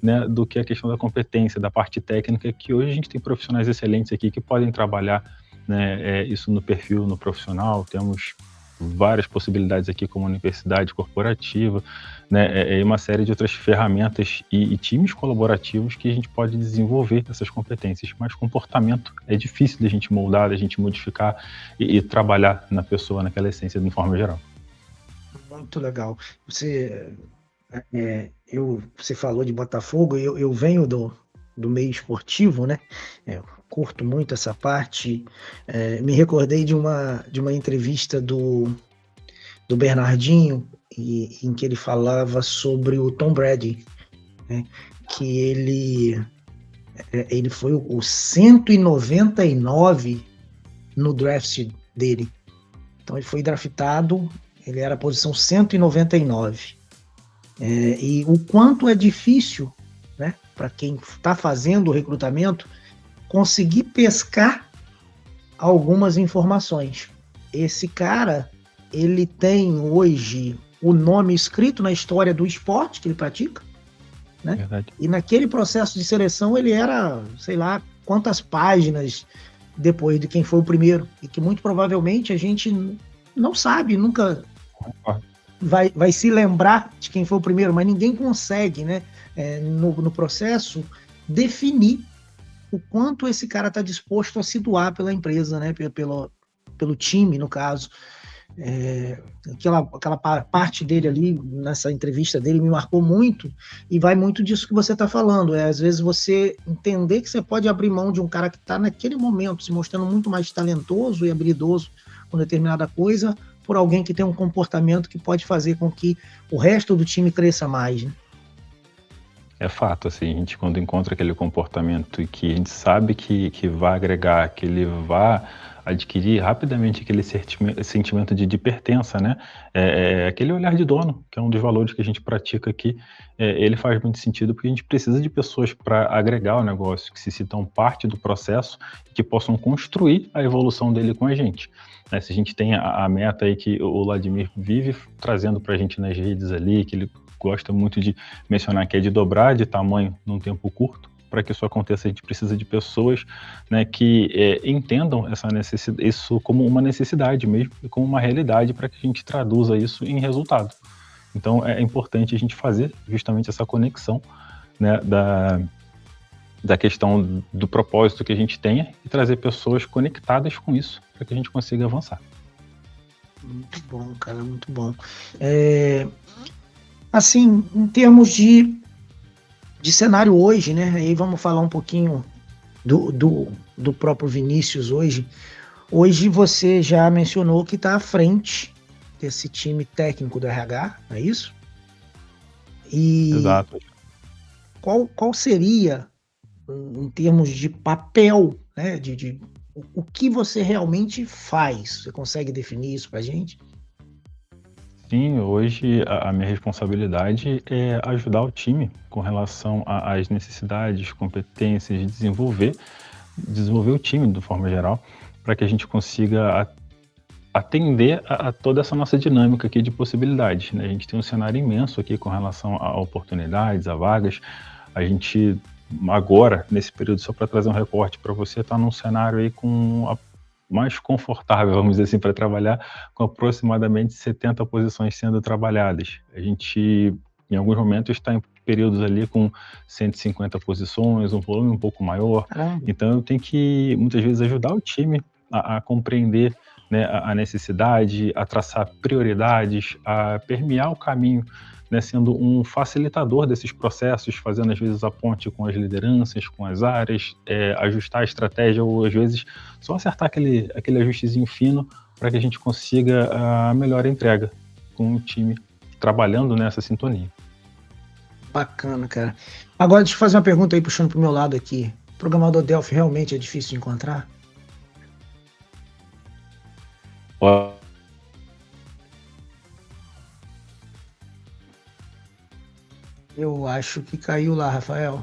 né, do que a questão da competência, da parte técnica, que hoje a gente tem profissionais excelentes aqui que podem trabalhar, né, isso no perfil, no profissional. Temos várias possibilidades aqui, como universidade corporativa, né, e uma série de outras ferramentas e times colaborativos que a gente pode desenvolver essas competências, mas comportamento é difícil de a gente moldar, de a gente modificar e trabalhar na pessoa, naquela essência de uma forma geral. Muito legal. Você falou de Botafogo, eu venho do meio esportivo, né? Eu curto muito essa parte. Me recordei de uma entrevista do Bernardinho, em que ele falava sobre o Tom Brady, né? Que ele foi o 199 no draft dele. Então ele foi draftado, ele era a posição 199. E o quanto é difícil, né, para quem está fazendo o recrutamento, conseguir pescar algumas informações. Esse cara, ele tem hoje o nome escrito na história do esporte que ele pratica, né? Verdade. E naquele processo de seleção ele era, sei lá, quantas páginas depois de quem foi o primeiro, e que muito provavelmente a gente não sabe, nunca vai se lembrar de quem foi o primeiro, mas ninguém consegue, né, no processo, definir o quanto esse cara está disposto a se doar pela empresa, né, pelo time, no caso. Aquela parte dele ali, nessa entrevista dele, me marcou muito, e vai muito disso que você está falando. Às vezes você entender que você pode abrir mão de um cara que está naquele momento se mostrando muito mais talentoso e habilidoso com determinada coisa, por alguém que tem um comportamento que pode fazer com que o resto do time cresça mais, né? É fato, assim, a gente quando encontra aquele comportamento e que a gente sabe que vai agregar, que ele vai adquirir rapidamente aquele sentimento de pertença, né? Aquele olhar de dono, que é um dos valores que a gente pratica aqui, ele faz muito sentido porque a gente precisa de pessoas para agregar o negócio, que se sintam parte do processo e que possam construir a evolução dele com a gente. Né? Se a gente tem a meta aí que o Vladimir vive trazendo para a gente nas redes ali, que ele gosta muito de mencionar, que é de dobrar de tamanho num tempo curto. Para que isso aconteça, a gente precisa de pessoas, né, que entendam isso como uma necessidade mesmo e como uma realidade, para que a gente traduza isso em resultado. Então é importante a gente fazer justamente essa conexão, né, da questão do propósito que a gente tenha e trazer pessoas conectadas com isso para que a gente consiga avançar. Muito bom, cara, muito bom. Assim, em termos de cenário hoje, né? Aí vamos falar um pouquinho do próprio Vinícius hoje. Hoje você já mencionou que está à frente desse time técnico do RH, não é isso? E exato. Qual seria, em termos de papel, né? O que você realmente faz? Você consegue definir isso para a gente? Sim, hoje a minha responsabilidade é ajudar o time com relação às necessidades, competências, desenvolver o time de forma geral, para que a gente consiga atender a toda essa nossa dinâmica aqui de possibilidades, né? A gente tem um cenário imenso aqui com relação a oportunidades, a vagas. A gente agora, nesse período, só para trazer um recorte para você, está num cenário aí mais confortável, vamos dizer assim, para trabalhar, com aproximadamente 70 posições sendo trabalhadas. A gente, em alguns momentos, está em períodos ali com 150 posições, um volume um pouco maior. Caramba. Então, eu tenho que, muitas vezes, ajudar o time a compreender, né, a necessidade, a traçar prioridades, a permear o caminho, né, sendo um facilitador desses processos, fazendo às vezes a ponte com as lideranças, com as áreas, ajustar a estratégia ou às vezes só acertar aquele ajustezinho fino para que a gente consiga a melhor entrega com o time trabalhando nessa sintonia. Bacana, cara. Agora deixa eu fazer uma pergunta aí, puxando pro meu lado aqui. O programador Delphi realmente é difícil de encontrar? Eu acho que caiu lá, Rafael.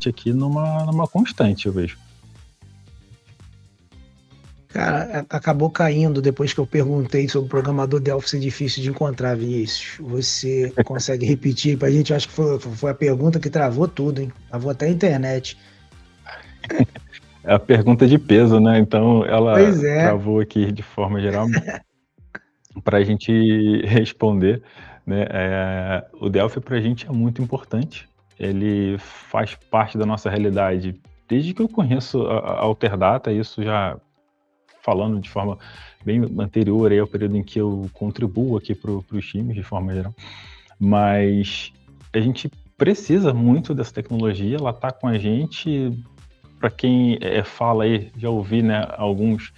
Aqui numa constante, eu vejo. Cara, acabou caindo depois que eu perguntei sobre o programador Delphi ser difícil de encontrar, Vinícius. Você consegue repetir pra gente? Acho que foi a pergunta que travou tudo, hein? Travou até a internet. É a pergunta de peso, né? Então ela travou aqui de forma geral para a gente responder, né? O Delphi para a gente é muito importante. Ele faz parte da nossa realidade desde que eu conheço a Alterdata, isso já falando de forma bem anterior aí ao período em que eu contribuo aqui para os times de forma geral. Mas a gente precisa muito dessa tecnologia, ela está com a gente. Para quem fala aí, já ouvi, né, alguns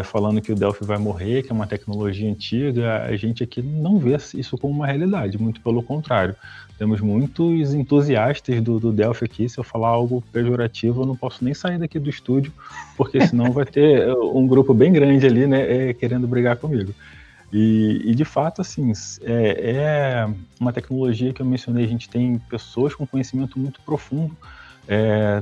falando que o Delphi vai morrer, que é uma tecnologia antiga. A gente aqui não vê isso como uma realidade, muito pelo contrário. Temos muitos entusiastas do Delphi aqui. Se eu falar algo pejorativo, eu não posso nem sair daqui do estúdio, porque senão vai ter um grupo bem grande ali, né, querendo brigar comigo. E de fato, assim, é uma tecnologia que eu mencionei. A gente tem pessoas com conhecimento muito profundo,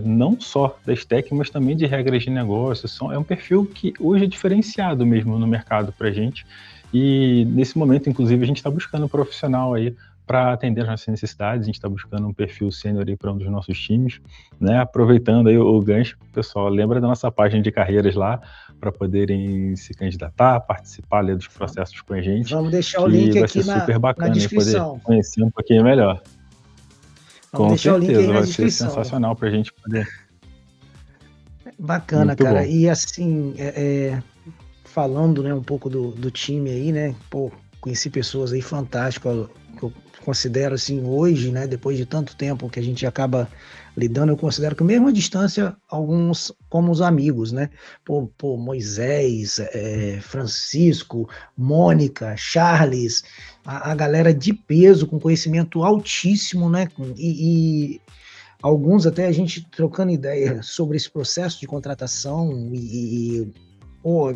não só da stack, mas também de regras de negócio. É um perfil que hoje é diferenciado mesmo no mercado para a gente. E nesse momento, inclusive, a gente está buscando um profissional aí para atender as nossas necessidades. A gente está buscando um perfil sênior aí para um dos nossos times, né? Aproveitando aí o gancho, pessoal, lembra da nossa página de carreiras lá, para poderem se candidatar, participar ali dos processos com a gente. Vamos deixar o link vai aqui ser super bacana na e poder descrição. conhecer um pouquinho melhor. Vamos Com deixar o link aí certeza, na vai ser descrição. sensacional para a gente poder. Bacana, Muito cara. bom. E assim, falando, né, um pouco do time aí, né? Pô, conheci pessoas aí fantásticas que eu considero assim hoje, né? Depois de tanto tempo que a gente acaba lidando, eu considero que mesmo à distância, alguns como os amigos, né? Pô, Moisés, Francisco, Mônica, Charles, a galera de peso, com conhecimento altíssimo, né? E alguns até a gente trocando ideia sobre esse processo de contratação pô,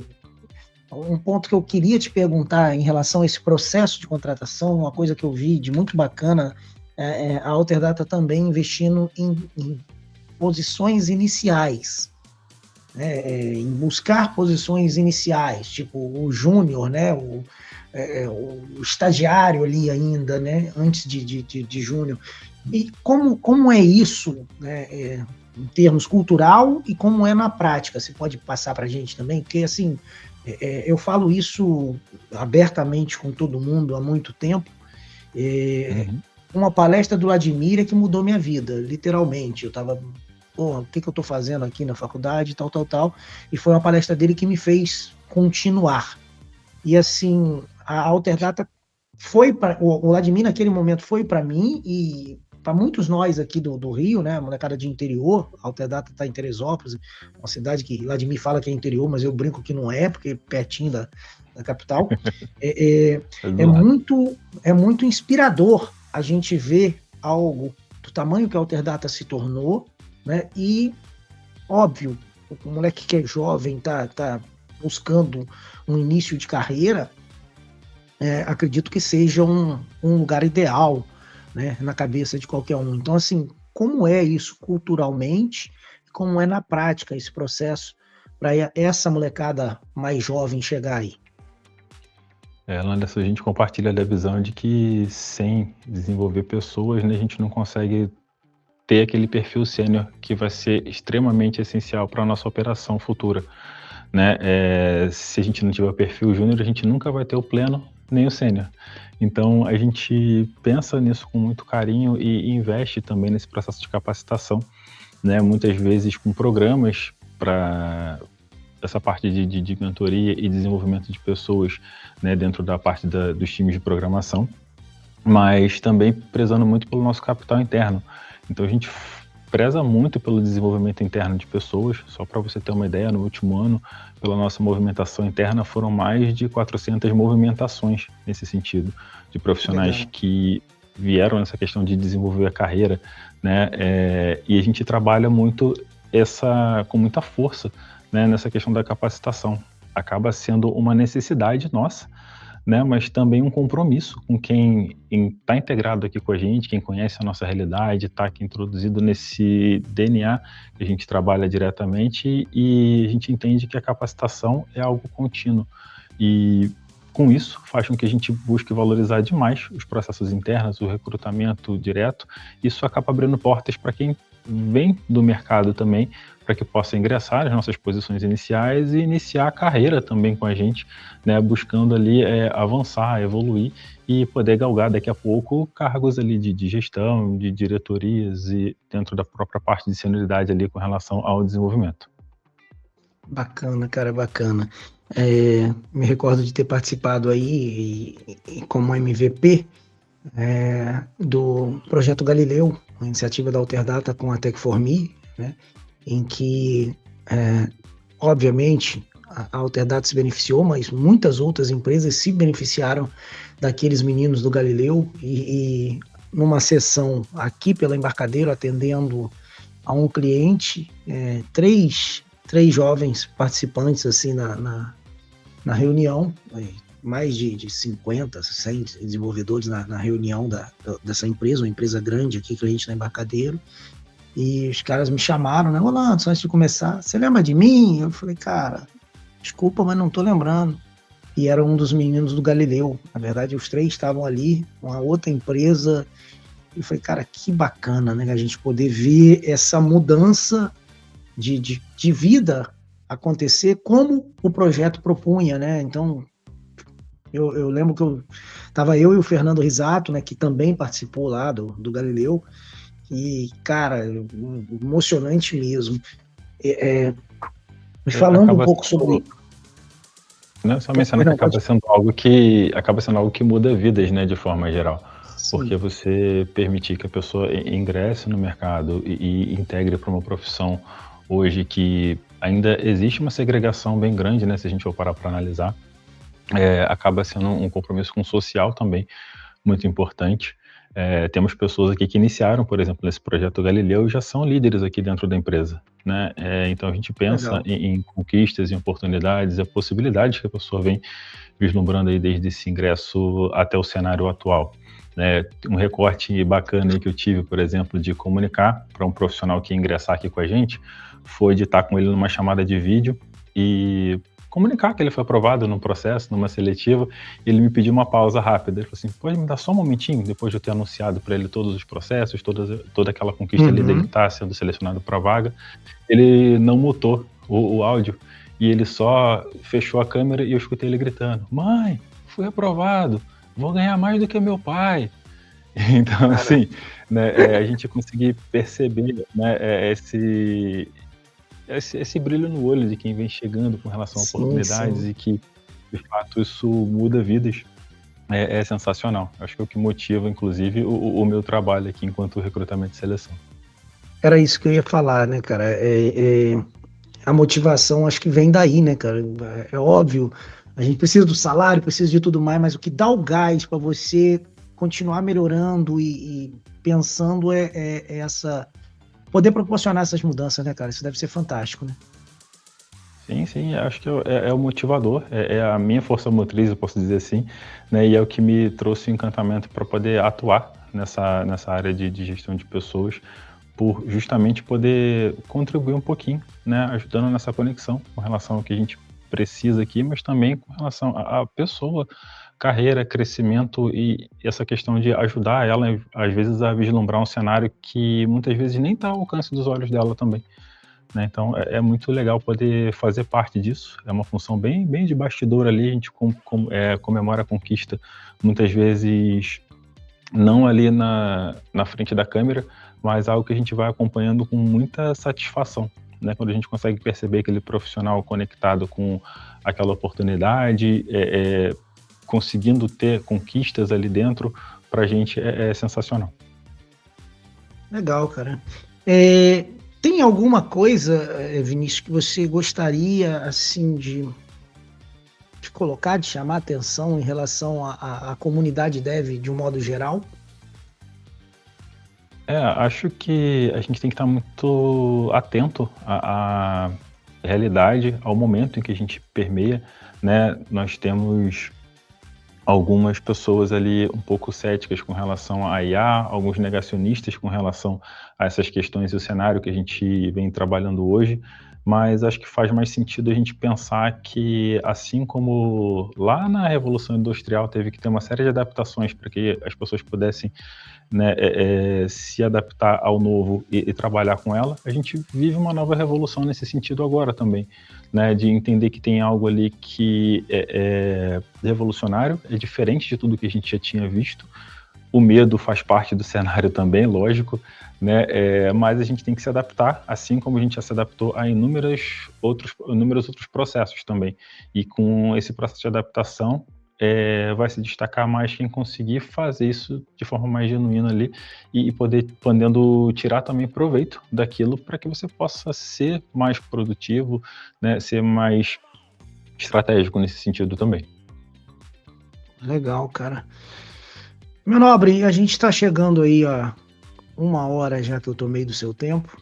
um ponto que eu queria te perguntar em relação a esse processo de contratação, uma coisa que eu vi de muito bacana, a Alterdata também investindo em posições iniciais, né, em buscar posições iniciais, tipo o júnior, né, o estagiário ali ainda, né, antes de júnior. E como é isso, né, em termos cultural, e como é na prática? Você pode passar para a gente também? Porque, assim, eu falo isso abertamente com todo mundo há muito tempo. Uma palestra do Vladimir que mudou minha vida, literalmente. Eu estava, o que eu estou fazendo aqui na faculdade, tal, e foi uma palestra dele que me fez continuar. E, assim, a Alterdata foi para... O Vladimir, naquele momento, foi para mim e para muitos nós aqui do Rio, né, molecada de interior. A Alterdata está em Teresópolis, uma cidade que Vladimir fala que é interior, mas eu brinco que não é, porque é pertinho da capital. É muito inspirador a gente ver algo do tamanho que a Alterdata se tornou, né, e, óbvio, o moleque que é jovem, tá buscando um início de carreira, acredito que seja um lugar ideal, né, na cabeça de qualquer um. Então, assim, como é isso culturalmente, como é na prática esse processo para essa molecada mais jovem chegar aí? Anderson, a gente compartilha da visão de que sem desenvolver pessoas, né, a gente não consegue ter aquele perfil sênior que vai ser extremamente essencial para a nossa operação futura, né? Se a gente não tiver perfil júnior, a gente nunca vai ter o pleno nem o sênior. Então, a gente pensa nisso com muito carinho e investe também nesse processo de capacitação, né? Muitas vezes com programas para essa parte de mentoria e desenvolvimento de pessoas, né, dentro da parte dos times de programação, mas também prezando muito pelo nosso capital interno. Então, a gente preza muito pelo desenvolvimento interno de pessoas. Só para você ter uma ideia, no último ano, pela nossa movimentação interna, foram mais de 400 movimentações nesse sentido, de profissionais Legal. que vieram nessa questão de desenvolver a carreira, né? E a gente trabalha muito com muita força, né, nessa questão da capacitação. Acaba sendo uma necessidade nossa, né, mas também um compromisso com quem está integrado aqui com a gente, quem conhece a nossa realidade, está aqui introduzido nesse DNA que a gente trabalha diretamente, e a gente entende que a capacitação é algo contínuo. E com isso faz com que a gente busque valorizar demais os processos internos, o recrutamento direto. Isso acaba abrindo portas para quem vem do mercado também, para que possa ingressar nas nossas posições iniciais e iniciar a carreira também com a gente, né, buscando ali avançar, evoluir e poder galgar daqui a pouco cargos ali de gestão, de diretorias e dentro da própria parte de senioridade ali com relação ao desenvolvimento. Bacana, cara, bacana. Me recordo de ter participado aí como MVP do projeto Galileu, uma iniciativa da Alterdata com a Tech4Me, né, em que, obviamente, a Alterdata se beneficiou, mas muitas outras empresas se beneficiaram daqueles meninos do Galileu e numa sessão aqui pela Embarcadero, atendendo a um cliente, três jovens participantes assim na reunião, mais de 50, 100 desenvolvedores na reunião dessa empresa, uma empresa grande aqui, cliente da Embarcadero, e os caras me chamaram, né, Rolando, antes de começar, você lembra de mim? Eu falei, cara, desculpa, mas não tô lembrando. E era um dos meninos do Galileu, na verdade os três estavam ali, uma outra empresa, e eu falei, cara, que bacana, né, a gente poder ver essa mudança de vida acontecer como o projeto propunha, né, então eu lembro que estava eu e o Fernando Risato, né, que também participou lá do Galileu, e, cara, emocionante mesmo. Falando um pouco sobre... Não, só mencionar que acaba sendo algo que muda vidas, né, de forma geral. Sim. Porque você permitir que a pessoa ingresse no mercado e integre para uma profissão hoje que ainda existe uma segregação bem grande, né, se a gente for parar para analisar, acaba sendo um compromisso com o social também muito importante. Temos pessoas aqui que iniciaram, por exemplo, nesse projeto Galileu e já são líderes aqui dentro da empresa, né? Então a gente pensa em conquistas, em oportunidades, a possibilidades que a pessoa vem vislumbrando aí desde esse ingresso até o cenário atual. Um recorte bacana aí que eu tive, por exemplo, de comunicar para um profissional que ia ingressar aqui com a gente, foi de estar com ele numa chamada de vídeo e comunicar que ele foi aprovado num processo, numa seletiva, e ele me pediu uma pausa rápida. Ele falou assim, pode me dar só um momentinho, depois de eu ter anunciado para ele todos os processos, toda aquela conquista ali dele estar sendo selecionado para a vaga. Ele não mutou o áudio, e ele só fechou a câmera e eu escutei ele gritando, mãe, fui aprovado, vou ganhar mais do que meu pai. Então, assim, né, a gente conseguir perceber, né, esse brilho no olho de quem vem chegando com relação a oportunidades, sim. E que, de fato, isso muda vidas, é sensacional. Acho que é o que motiva, inclusive, o meu trabalho aqui enquanto recrutamento e seleção. Era isso que eu ia falar, né, cara? A motivação acho que vem daí, né, cara? É óbvio, a gente precisa do salário, precisa de tudo mais, mas o que dá o gás para você continuar melhorando e pensando essa... poder proporcionar essas mudanças, né, cara? Isso deve ser fantástico, né? Sim, acho que é o motivador, é a minha força motriz, eu posso dizer assim, né? E é o que me trouxe o encantamento para poder atuar nessa área de gestão de pessoas, por justamente poder contribuir um pouquinho, né? Ajudando nessa conexão com relação ao que a gente precisa aqui, mas também com relação à pessoa, carreira, crescimento e essa questão de ajudar ela, às vezes, a vislumbrar um cenário que muitas vezes nem está ao alcance dos olhos dela também, né? Então, é muito legal poder fazer parte disso, é uma função bem de bastidor ali, a gente comemora a conquista, muitas vezes não ali na frente da câmera, mas algo que a gente vai acompanhando com muita satisfação, né? Quando a gente consegue perceber aquele profissional conectado com aquela oportunidade, conseguindo ter conquistas ali dentro, pra gente é sensacional. Legal, cara. Tem alguma coisa, Vinícius, que você gostaria, assim, de colocar, de chamar a atenção em relação à comunidade dev de um modo geral? Acho que a gente tem que estar muito atento à realidade, ao momento em que a gente permeia, né? Nós temos algumas pessoas ali um pouco céticas com relação à IA, alguns negacionistas com relação a essas questões e o cenário que a gente vem trabalhando hoje, mas acho que faz mais sentido a gente pensar que, assim como lá na Revolução Industrial teve que ter uma série de adaptações para que as pessoas pudessem, né, se adaptar ao novo e trabalhar com ela, a gente vive uma nova revolução nesse sentido agora também, né, de entender que tem algo ali que é revolucionário, é diferente de tudo que a gente já tinha visto. O medo faz parte do cenário também, lógico, né, mas a gente tem que se adaptar, assim como a gente já se adaptou a inúmeros outros processos também. E com esse processo de adaptação, vai se destacar mais quem conseguir fazer isso de forma mais genuína ali e podendo tirar também proveito daquilo para que você possa ser mais produtivo, né, ser mais estratégico nesse sentido também. Legal, cara. Meu nobre, a gente está chegando aí a 1 hora já que eu tomei do seu tempo.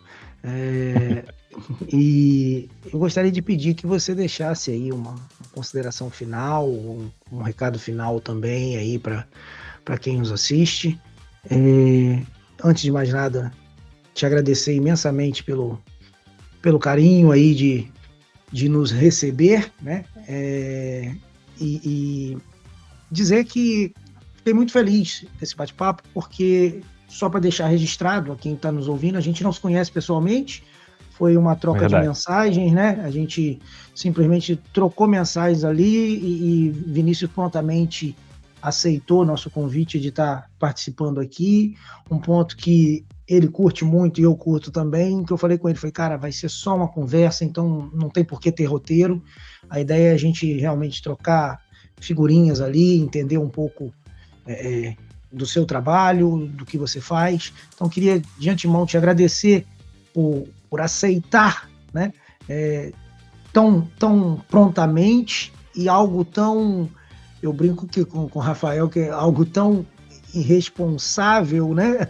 E eu gostaria de pedir que você deixasse aí uma consideração final, um recado final também aí para quem nos assiste. Antes de mais nada, te agradecer imensamente pelo carinho aí de nos receber, né? E dizer que fiquei muito feliz desse bate-papo, porque, só para deixar registrado a quem está nos ouvindo, a gente não se conhece pessoalmente, foi uma troca de mensagens, né? A gente simplesmente trocou mensagens ali e Vinícius prontamente aceitou nosso convite de estar participando aqui. Um ponto que ele curte muito e eu curto também, que eu falei com ele, foi, cara, vai ser só uma conversa, então não tem por que ter roteiro. A ideia é a gente realmente trocar figurinhas ali, entender um pouco do seu trabalho, do que você faz. Então, queria de antemão te agradecer por aceitar, né, tão prontamente e algo tão, eu brinco que com o Rafael, que é algo tão irresponsável, né,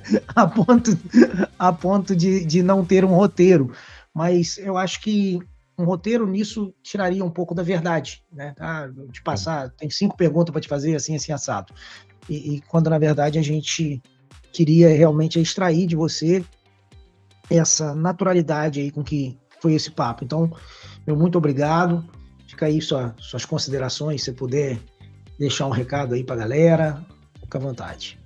a ponto de não ter um roteiro. Mas eu acho que um roteiro nisso tiraria um pouco da verdade, né? De passar, tem 5 perguntas para te fazer, assim, assado. E quando, na verdade, a gente queria realmente extrair de você essa naturalidade aí com que foi esse papo. Então, meu muito obrigado. Fica aí suas considerações, se você puder deixar um recado aí para a galera, fica à vontade.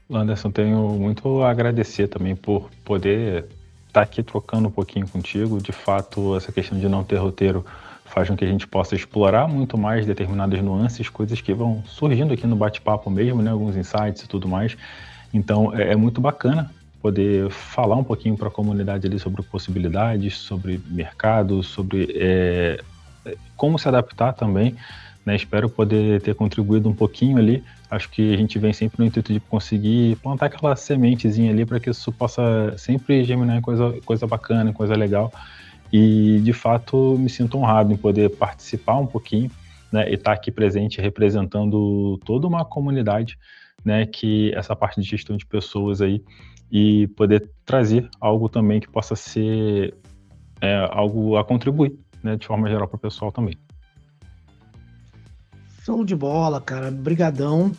Anderson, tenho muito a agradecer também por poder estar aqui trocando um pouquinho contigo. De fato, essa questão de não ter roteiro faz com que a gente possa explorar muito mais determinadas nuances, coisas que vão surgindo aqui no bate-papo mesmo, né? Alguns insights e tudo mais. Então, é muito bacana poder falar um pouquinho para a comunidade ali sobre possibilidades, sobre mercado, sobre como se adaptar também, né? Espero poder ter contribuído um pouquinho ali. Acho que a gente vem sempre no intuito de conseguir plantar aquela sementezinha ali para que isso possa sempre germinar em coisa bacana, coisa legal. E, de fato, me sinto honrado em poder participar um pouquinho, né, e estar aqui presente representando toda uma comunidade, né, que essa parte de gestão de pessoas aí, e poder trazer algo também que possa ser algo a contribuir, né, de forma geral para o pessoal também. Show de bola, cara. Brigadão.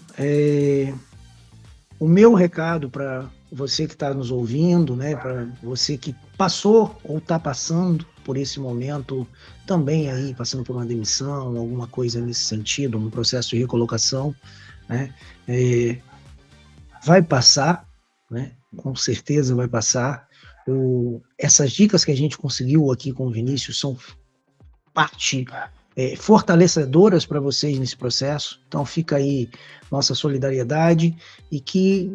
O meu recado para você que está nos ouvindo, né, para você que passou ou está passando por esse momento, também aí passando por uma demissão, alguma coisa nesse sentido, um processo de recolocação, né, vai passar, né, com certeza vai passar. Essas dicas que a gente conseguiu aqui com o Vinícius são parte fortalecedoras para vocês nesse processo, então fica aí nossa solidariedade e que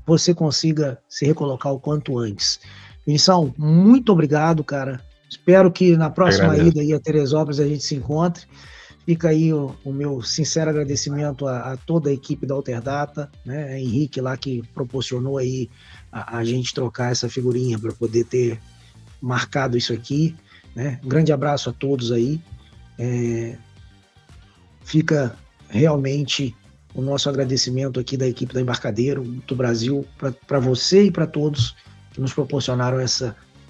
você consiga se recolocar o quanto antes. Vinição, muito obrigado, cara. Espero que na próxima ida aí a Teresópolis a gente se encontre. Fica aí o meu sincero agradecimento a toda a equipe da Alterdata, né? Henrique lá que proporcionou aí a gente trocar essa figurinha para poder ter marcado isso aqui, né? Um grande abraço a todos aí. Fica realmente o nosso agradecimento aqui da equipe da Embarcadero do Brasil para você e para todos que nos proporcionaram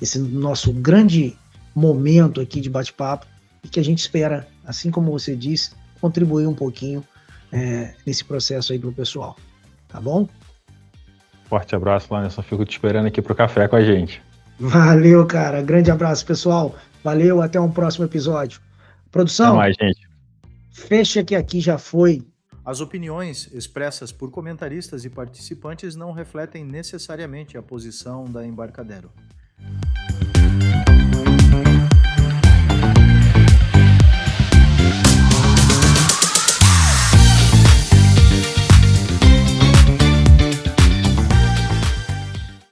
esse nosso grande momento aqui de bate-papo e que a gente espera, assim como você disse, contribuir um pouquinho nesse processo aí para o pessoal. Tá bom? Forte abraço, Anderson. Fico te esperando aqui pro café com a gente. Valeu, cara. Grande abraço, pessoal. Valeu, até um próximo episódio. Produção, até mais, gente. Fecha que aqui já foi. As opiniões expressas por comentaristas e participantes não refletem necessariamente a posição da Embarcadero.